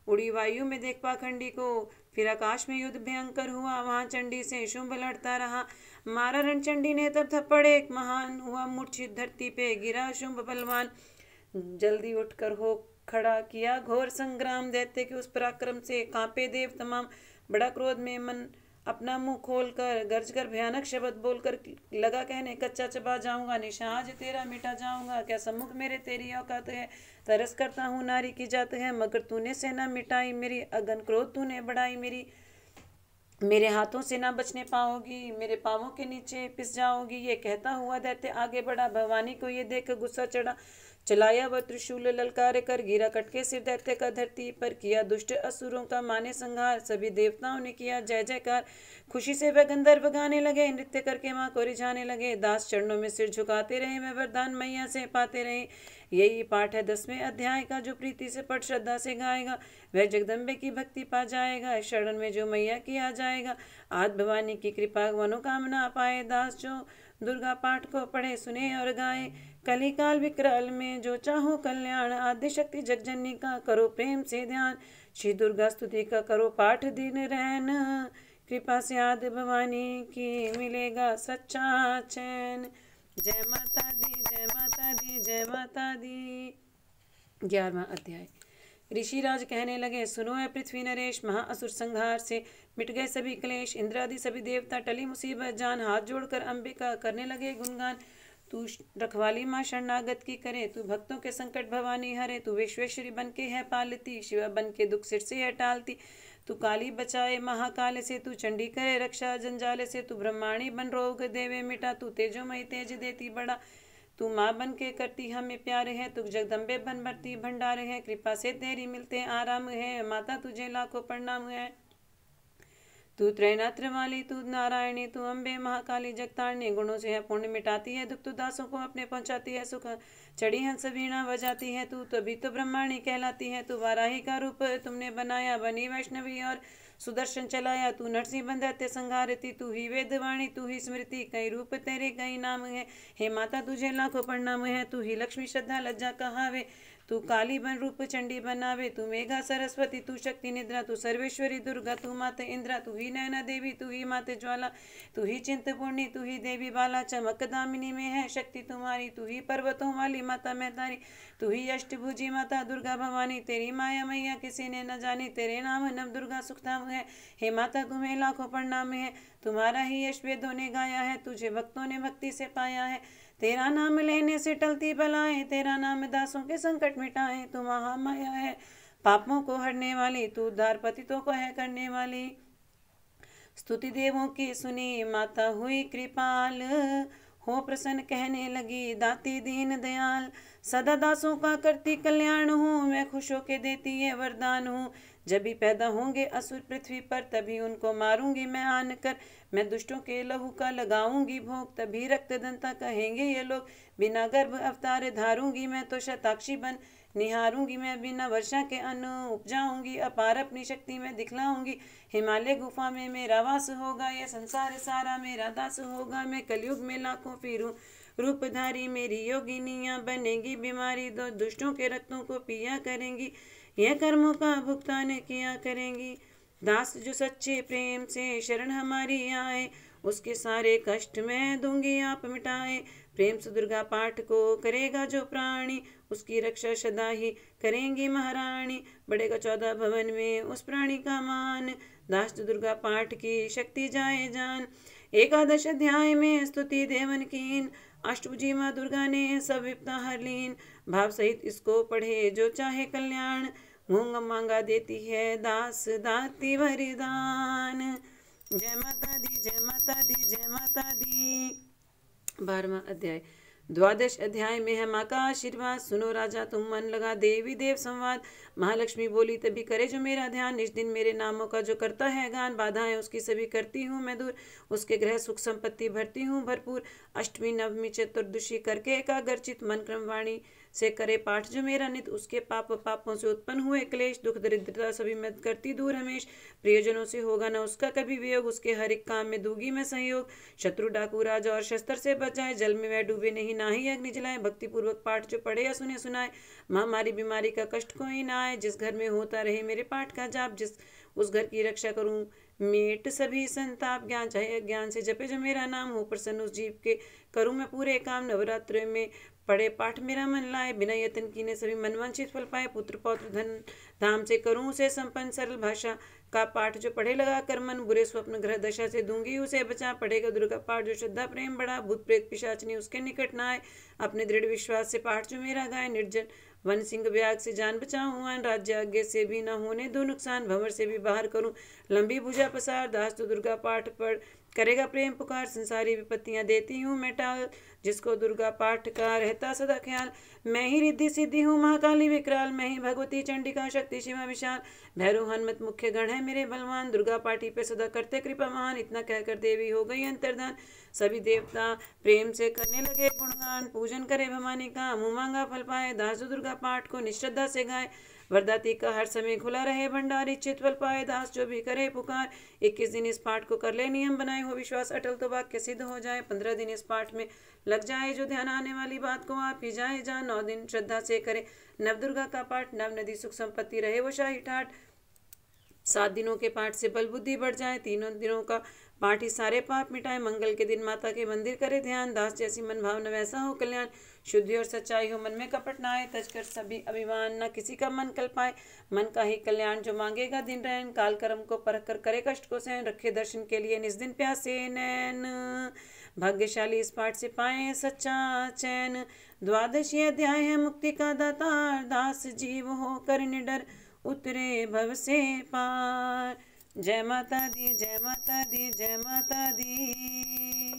उड़ी वायु में देख पाखंडी को, फिर आकाश में युद्ध भयंकर हुआ, वहां चंडी से शुंभ लड़ता रहा, मारा रणचंडी ने तब थप्पड़ एक महान, हुआ मूर्छित धरती पे गिरा शुंभ बलवान, जल्दी उठकर हो खड़ा किया घोर संग्राम, दैत्य के उस पराक्रम से कांपे देव तमाम, बड़ा क्रोध में मन अपना मुंह खोलकर गर्ज कर भयानक शब्द बोलकर लगा कहने, कच्चा चबा जाऊंगा निशाज तेरा मिटा जाऊंगा, क्या सम्मुख मेरे तेरी औकात है, तरस करता हूँ नारी की जात है, मगर तूने सेना मिटाई मेरी, अगन क्रोध तूने बढ़ाई मेरी, मेरे हाथों से ना बचने पाओगी, मेरे पाँवों के नीचे पिस जाओगी। ये कहता हुआ दैत्य आगे बढ़ा, भवानी को ये देख गुस्सा चढ़ा, चलाया वह त्रिशूल ललकार कर, गिरा कटके सिर दैत्य का धरती पर, किया दुष्ट असुरों का माने संहार, सभी देवताओं ने किया जय जयकार, खुशी से वह गंधर्व गाने लगे, नृत्य करके माँ को रिझाने लगे, दास चरणों में सिर झुकाते रहे, वह वरदान मैया से पाते रहे, यही पाठ है 10वें अध्याय का। जो प्रीति से पढ़ श्रद्धा से गाएगा वह जगदम्बे की भक्ति पा जाएगा। शरण में जो मैया की आ जाएगा आद भवानी की कृपा मनोकामना पाए। दास जो दुर्गा पाठ को पढ़े सुने और गाए कली काल विकराल में जो चाहो कल्याण। आदि शक्ति जगजननी का करो प्रेम से ध्यान। श्री दुर्गा स्तुति का करो पाठ दिन रैन। कृपा से आदि भवानी की मिलेगा सच्चा चैन। जय माता दी जय माता दी जय माता दी। 11वां अध्याय। ऋषिराज कहने लगे सुनो है पृथ्वी नरेश, महाअसुर संहार से मिट गए सभी क्लेश। इंद्र आदि सभी देवता टली मुसीबत जान। हाथ जोड़कर अंबिका करने लगे गुणगान। तू रखवाली माँ शरणागत की करे, तू भक्तों के संकट भवानी हरे। तू विश्वेश्वरी बन के है पालती, शिवा बन के दुख सिर से है टालती। तू काली बचाए महाकाल से, तू चंडी करे रक्षा जंजाल से। तू ब्रह्माणी बन रोग देवे मिटा, तू तेजोमयी तेज देती बड़ा। तू माँ बन के करती हमें प्यार है, तू जगदम्बे बन भरती भंडार है। कृपा से तेरी मिलते आराम है, माता तुझे लाखों प्रणाम है। तू त्रैनात्र वाली, तू नारायणी, तू अम्बे महाकाली जगतारणी। गुणों से है पुण्य मिटाती है दुख, तू दासों को अपने पहुंचाती है सुख। चढ़ी हंस वीणा बजाती है तू, तभी तो ब्रह्माणी कहलाती है। तू वाराही का रूप तुमने बनाया, बनी वैष्णवी और सुदर्शन चलाया। तू नरसिंह बन दैत्य संहारती, तू ही वेदवाणी तू ही स्मृति। कई रूप तेरे कई नाम है, हे माता तुझे लाखों प्रणाम है। तू ही लक्ष्मी श्रद्धा लज्जा कहावे, तू काली बन रूप चंडी बनावे। तू मेघा सरस्वती, तू शक्ति निद्रा, तू सर्वेश्वरी दुर्गा, तू माता इंद्रा। तू ही नैना देवी, तू ही माता ज्वाला, तू ही चिंतपूर्णी, तू ही देवी बाला। चमक दामिनी में है शक्ति तुम्हारी, तू ही पर्वतों वाली माता मैतारी। तू ही अष्टभुजी माता दुर्गा भवानी, तेरी माया मैया किसी ने न जानी। तेरे नाम नव दुर्गा सुखधाम है, हे माता तुम्हें लाखों प्रणाम है। तुम्हारा ही यश वेदों ने गाया है, तुझे भक्तों ने भक्ति से पाया है। तेरा नाम लेने से टलती बलाएं, तेरा नाम दासों के संकट मिटाए। तू महामाया है पापों को हरने वाली, तू उद्धार पतितों को है करने वाली। स्तुति देवों की सुनी माता हुई कृपाल, हो प्रसन्न कहने लगी दाती दीन दयाल। सदा दासों का करती कल्याण हूँ, मैं खुश होके देती है वरदान हूँ। जब भी पैदा होंगे असुर पृथ्वी पर, तभी उनको मारूंगी मैं आन कर। मैं दुष्टों के लहू का लगाऊंगी भोग, तभी रक्त दंता कहेंगे ये लोग। बिना गर्भ अवतार धारूंगी मैं तो शताक्षी बन निहारूंगी मैं। बिना वर्षा के अन्न उपजाऊंगी, अपार अपनी शक्ति में दिखलाऊंगी। हिमालय गुफा में मेरा वास होगा, यह संसार सारा मेरा दास होगा। मैं कलयुग में लाखों फिरूं रूपधारी, मेरी योगिनियाँ बनेगी बीमारी। दो दुष्टों के रक्तों को पिया करेंगी, यह कर्मों का भुगतान किया करेंगी। दास जो सच्चे प्रेम से शरण हमारी आए, उसके सारे कष्ट मैं दूंगी आप मिटाए। प्रेम से दुर्गा पाठ को करेगा जो प्राणी, उसकी रक्षा सदा ही करेंगी महारानी। बढ़ेगा 14 भवन में उस प्राणी का मान, दास जो दुर्गा पाठ की शक्ति जाए जान। 11 अध्याय में स्तुति देवन कीन, अष्टभुजी माँ दुर्गा ने सब विपदा हर लीन। भाव सहित इसको पढ़े जो चाहे कल्याण, मूंग मांगा देती है दास दाती वरदान। जय माता दी जय माता दी जय माता दी। 12वां अध्याय। 12 अध्याय में है माँ का आशीर्वाद, सुनो राजा तुम मन लगा देवी देव संवाद। महालक्ष्मी बोली तभी करे जो मेरा ध्यान, निज दिन मेरे नामों का जो करता है गान। बाधाएं उसकी सभी करती हूँ मैं दूर, उसके ग्रह सुख संपत्ति भरती हूँ भरपूर। अष्टमी नवमी चतुर्दशी करके एकाग्रचित मन क्रम वाणी से करे पाठ जो मेरा नित। उसके पापों से उत्पन्न हुए क्लेश, दुख दरिद्रता सभी मैं करती दूर हमेश। प्रियजनों से होगा न उसका कभी वियोग, उसके हर एक काम में दूंगी मैं सहयोग। शत्रु डाकू राजा और शस्त्र से बचाए, जल में वह डूबे नहीं ना ही अग्नि जलाए। भक्ति पूर्वक पाठ जो पढ़े या सुने सुनाए, महामारी बीमारी का कष्ट कोई ना आए। जिस घर में होता रहे मेरे पाठ का जाप, जिस उस घर की रक्षा करूं मेट सभी संताप। ज्ञान चाहे अज्ञान से जपे जो मेरा नाम, हो प्रसन्न उस जीव के करूं मैं पूरे काम। नवरात्र में पढ़े पाठ मेरा मन लाए, बिना यत्न कीने सभी मनवांछित फल पाए। पुत्र पौत्र धन धाम से करूं उसे संपन्न, सरल भाषा का पाठ जो पढ़े लगा कर मन। बुरे स्वप्न ग्रह दशा से दूंगी उसे बचा। पढ़ेगा दुर्गा पाठ जो श्रद्धा प्रेम बढ़ा, भूत प्रेत पिशाचनी उसके निकट न आए। अपने दृढ़ विश्वास से पाठ जो मेरा गाय, निर्जन वन सिंह व्याग से जान बचाऊं। राज्य आज्ञा से भी न होने दो नुकसान, भंवर से भी बाहर करूं लंबी भुजा पसार। दास तो दुर्गा पाठ पढ़ करेगा प्रेम पुकार, संसारी विपत्तियां देती हूँ मैं टाल। जिसको दुर्गा पाठ का रहता सदा ख्याल, मैं ही रिद्धि सिद्धि हूँ महाकाली विकराल। मैं ही भगवती चंडिका शक्ति शिवा विशाल, भैरव हनुमत मुख्य गण है मेरे बलवान। दुर्गा पाठी पे सदा करते कृपा महान, इतना कहकर देवी हो गई अंतर्धान। सभी देवता प्रेम से करने लगे गुणगान। पूजन करे भवानी का, मुँह मांगा फल पाए। दास जो दुर्गा पाठ को निश्रद्धा से गाए, वरदाती का हर समय खुला रहे भंडार। इच्छित फल पाए दास जो भी करे पुकार। 21 दिन इस पाठ को कर ले नियम बनाए, हो विश्वास अटल तो वाक्य सिद्ध हो जाए। 15 दिन इस पाठ में लग जाए, जो ध्यान आने वाली बात को आप ही जाए जा। 9 दिन श्रद्धा से करे नवदुर्गा का पाठ, नव नदी सुख संपत्ति रहे वो शाही ठाठ। 7 दिनों के पाठ से बल बुद्धि बढ़ जाए, 3 दिनों का पाठ ही सारे पाप मिटाए। मंगल के दिन माता के मंदिर करे ध्यान, दास जैसी मन भावना वैसा हो कल्याण। शुद्धि और सच्चाई हो मन में कपट ना आए, तज कर सभी अभिमान न किसी का मन कल पाए। मन का ही कल्याण जो मांगेगा दिन रहन, काल कर्म को परख कर करे कष्ट को सहन। रखे दर्शन के लिए निज दिन प्यासे नैन, भाग्यशाली इस पाठ से पाए सच्चा चैन। 12 अध्याय है मुक्ति का दातार, दास जीव हो कर निडर उतरे भव से पार। जय माता दी, जय माता दी, जय माता दी।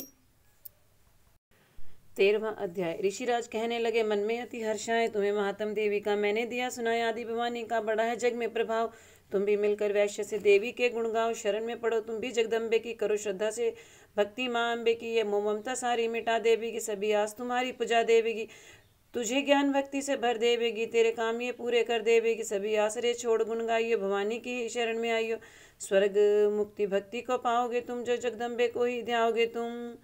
13वां अध्याय। ऋषिराज कहने लगे, मन में अति हर्ष है तुम्हें महात्म देवी का मैंने दिया सुनाया। आदि भवानी का बड़ा है जग में प्रभाव, तुम भी मिलकर वैश्य से देवी के गुण गाओ। शरण में पड़ो तुम भी जगदम्बे की, करो श्रद्धा से भक्ति माँ अम्बे की। ये मोह ममता सारी मिटा देवेगी, सभी आस तुम्हारी पूजा देवेगी। तुझे ज्ञान भक्ति से भर देवेगी, तेरे काम ये पूरे कर देवेगी। सभी आसरे छोड़ गुण गाइयो, भवानी की ही शरण में आइयो। स्वर्ग मुक्ति भक्ति को पाओगे तुम, जो जगदम्बे को ही ध्याओगे तुम।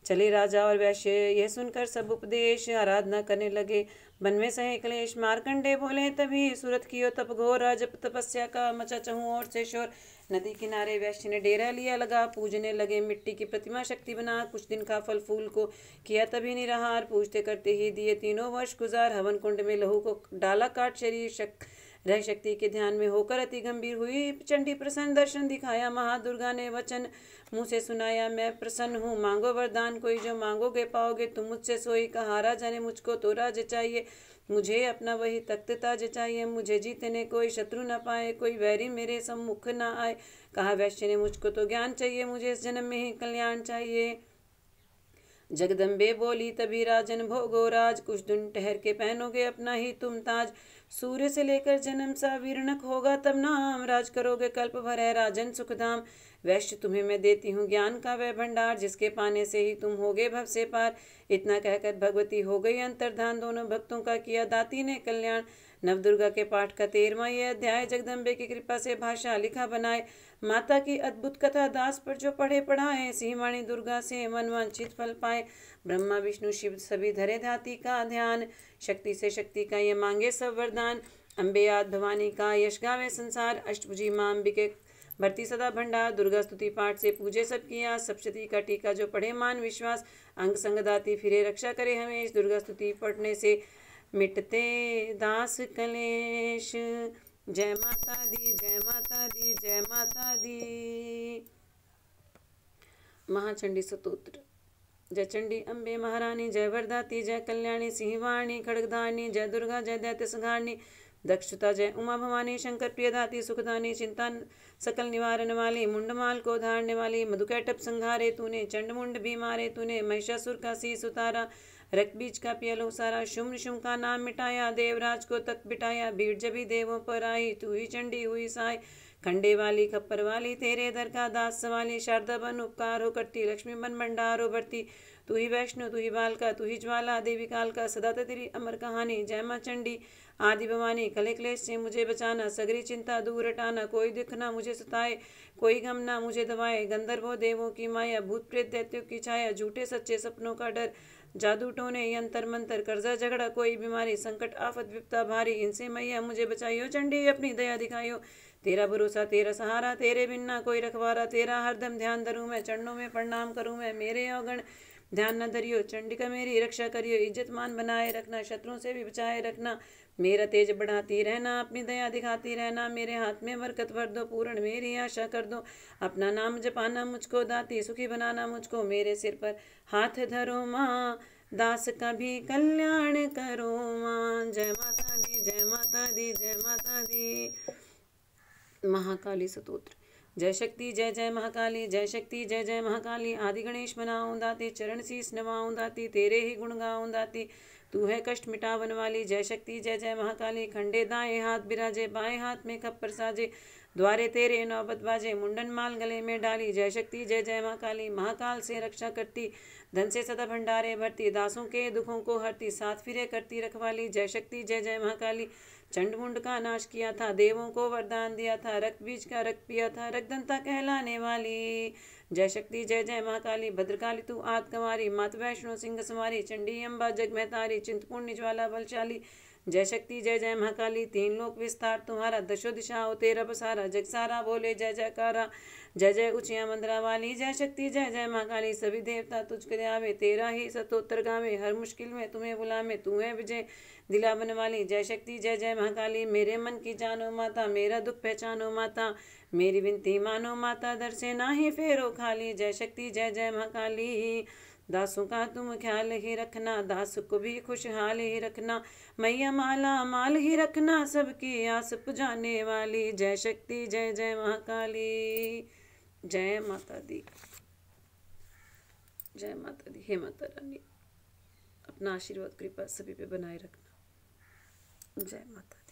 चले राजा और वैश्य यह सुनकर सब उपदेश, आराधना करने लगे वन में सहे क्लेश। मार्कंडे बोले तभी, सूरत कियो तप घोर, जप तपस्या का मचा चहु और से शोर। नदी किनारे वैश्य ने डेरा लिया लगा, पूजने लगे मिट्टी की प्रतिमा शक्ति बना। कुछ दिन का फल फूल को किया तभी निराहार, पूजते करते ही दिए 3 वर्ष गुजार। हवन कुंड में लहू को डाला काट, शरीर रह शक्ति के ध्यान में होकर अति गंभीर हुई चंडी प्रसन्न। दर्शन दिखाया महादुर्गा ने वचन, मुँह से सुनाया मैं प्रसन्न हूँ। मांगो वरदान कोई, जो मांगोगे पाओगे तुम मुझसे सोई। कहा राजा ने मुझको तो राज्य चाहिए, मुझे अपना वही तख्त ताज चाहिए। मुझे जीतने कोई शत्रु न पाए, कोई वैरी मेरे सम्मुख न आए। कहा वैश्य ने मुझको तो ज्ञान चाहिए, मुझे इस जन्म में ही कल्याण चाहिए। जगदम्बे बोली तभी राजन भोगो राज, कुछ दिन ठहर के पहनोगे अपना ही तुम ताज। सूर्य से लेकर जन्म सा वीरनक होगा तब नाम, राज करोगे कल्प भर है राजन सुखधाम। वैश्य तुम्हें मैं देती हूँ ज्ञान का वह भंडार, जिसके पाने से ही तुम होगे भव से पार। इतना कहकर भगवती हो गई अंतर्धान, दोनों भक्तों का किया दाती ने कल्याण। नवदुर्गा के पाठ का 13वां यह अध्याय, जगदम्बे की कृपा से भाषा लिखा बनाए। माता की अद्भुत कथा दास पर जो पढ़े पढ़ाए, सिंहवाणी दुर्गा से मनवांछित फल पाए। ब्रह्मा विष्णु शिव सभी धरे धाती का ध्यान, शक्ति से शक्ति का ये मांगे सब वरदान। अम्बे आद भवानी का यश गावे संसार, अष्टभुजी माँ अंबिके भरती सदा भंडार। दुर्गा स्तुति पाठ से पूजे सब किया, सप्तशती का टीका जो पढ़े मान विश्वास। अंग संग दाती फिरे रक्षा करे हमेश, दुर्गा स्तुति पढ़ने से मिटते दास कलेश। जय माता दी, जय माता दी, जय माता दी। महाचंडी स्तोत्र। जय चंडी अम्बे महारानी, जय वरदाती, जय कल्याणी, सिंहवाणी खड़गधारणी। जय दुर्गा जय दैत्य संहारणी, दक्षता जय उमा भवानी। शंकर प्रियदाती सुखदानी, चिंता सकल निवारण वाली। मुंडमाल को धारने वाली, मधुकैटभ संहारे तूने। चंड मुंड भी मारे तूने, महिषासुर का शीस उतारा। रक्त बीज का पिया लो सारा, शुम्भ शुम्भ का नाम मिटाया। देवराज को तक बिठाया, भीड़ जभी देवों पर आई। तू ही चंडी हुई साई, खंडे वाली खप्पर वाली। तेरे दर का दास सवाली, शारदा बन उपकार हो करती। लक्ष्मी बन भंडार हो भरती, तू ही वैष्णो तू ही बालका, तू ही ज्वाला देवी काल का। सदा तेरी अमर कहानी। जय माँ चंडी आदि भवानी, कले क्लेश से मुझे बचाना। सगरी चिंता दूर हटाना, कोई दुख ना मुझे सताए, कोई गम ना मुझे दबाए। गंधर्वों देवों की माया, भूत प्रेत दैत्यों की छाया। झूठे सच्चे सपनों का डर, जादू टोने यंत्र मंत्र। कर्जा झगड़ा कोई बीमारी, संकट आफत विपता भारी। इनसे मैया मुझे बचाइयो चंडी, अपनी दया दिखाइयो। तेरा भरोसा तेरा सहारा, तेरे बिन ना कोई रखवारा। तेरा हरदम ध्यान धरूँ मैं, चरणों में प्रणाम करूँ मैं। मेरे अवगण ध्यान न धरियो, चंडिका मेरी रक्षा करियो। इज्जत मान बनाए रखना, शत्रुओं से भी बचाए रखना। मेरा तेज बढ़ाती रहना, अपनी दया दिखाती रहना। मेरे हाथ में बरकत भर दो, पूर्ण मेरी आशा कर दो। अपना नाम जपाना मुझको दाती, सुखी बनाना मुझको। मेरे सिर पर हाथ धरो माँ, दास का भी कल्याण करो माँ। जय माता दी, जय माता दी, जय माता दी। महाकाली स्तोत्र। जय शक्ति जय जय महाकाली, जय शक्ति जय जय महाकाली। आदि गणेश बनाऊं दाती, चरण शीस नवाऊं दाती। तेरे ही गुण गाऊं दाती, तू है कष्ट मिटावन वाली। जय शक्ति जय जय महाकाली, खंडे दाएं हाथ बिराजे, बाएं हाथ में खप्पर साजे। द्वारे तेरे नौबत बाजे, मुंडन माल गले में डाली। जय शक्ति जय जय महाकाली, महाकाल से रक्षा करती, धन से सदा भंडारे भरती, दासों के दुखों को हरती, साथ फिरे करती रखवाली। जय शक्ति जय जय महाकाली, चंड मुंड का नाश किया था, देवों को वरदान दिया था, रक्त बीज का रक्त पिया था, रक्तदंता कहलाने वाली। जय शक्ति जय जय महाकाली, भद्रकाली तू आद कंवारी, मात वैष्णो सिंह समारी, चंडी अम्बा जग में तारी, चिंतपूर्ण निज्वाला बलशाली। जय शक्ति जय जय महाकाली, तीन लोक विस्तार तुम्हारा, दशो दिशाओं तेरा बसारा, जग सारा बोले जय जयकारा। जय जय ऊंचिया मंदिरा वाली, जय शक्ति जय जय महाकाली, सभी देवता तुझको आवे, तेरा ही सतोत्तर गावे, हर मुश्किल में तुम्हें बुलावे, तू है विजय दिलावन वाली। जय शक्ति जय जय महाकाली, मेरे मन की जानो माता, मेरा दुख पहचानो माता, मेरी विनती मानो माता, दर से ना ही फेरो खाली। जय शक्ति जय जय महाकाली, दासों का तुम ख्याल ही रखना, दास को भी खुशहाल ही रखना, मैया माला माल ही रखना, सबकी आस पुजाने वाली। जय शक्ति जय जय महाकाली, जय माता दी, जय माता दी। हे माता रानी, अपना आशीर्वाद कृपा सभी पे बनाए रखना। जय माता।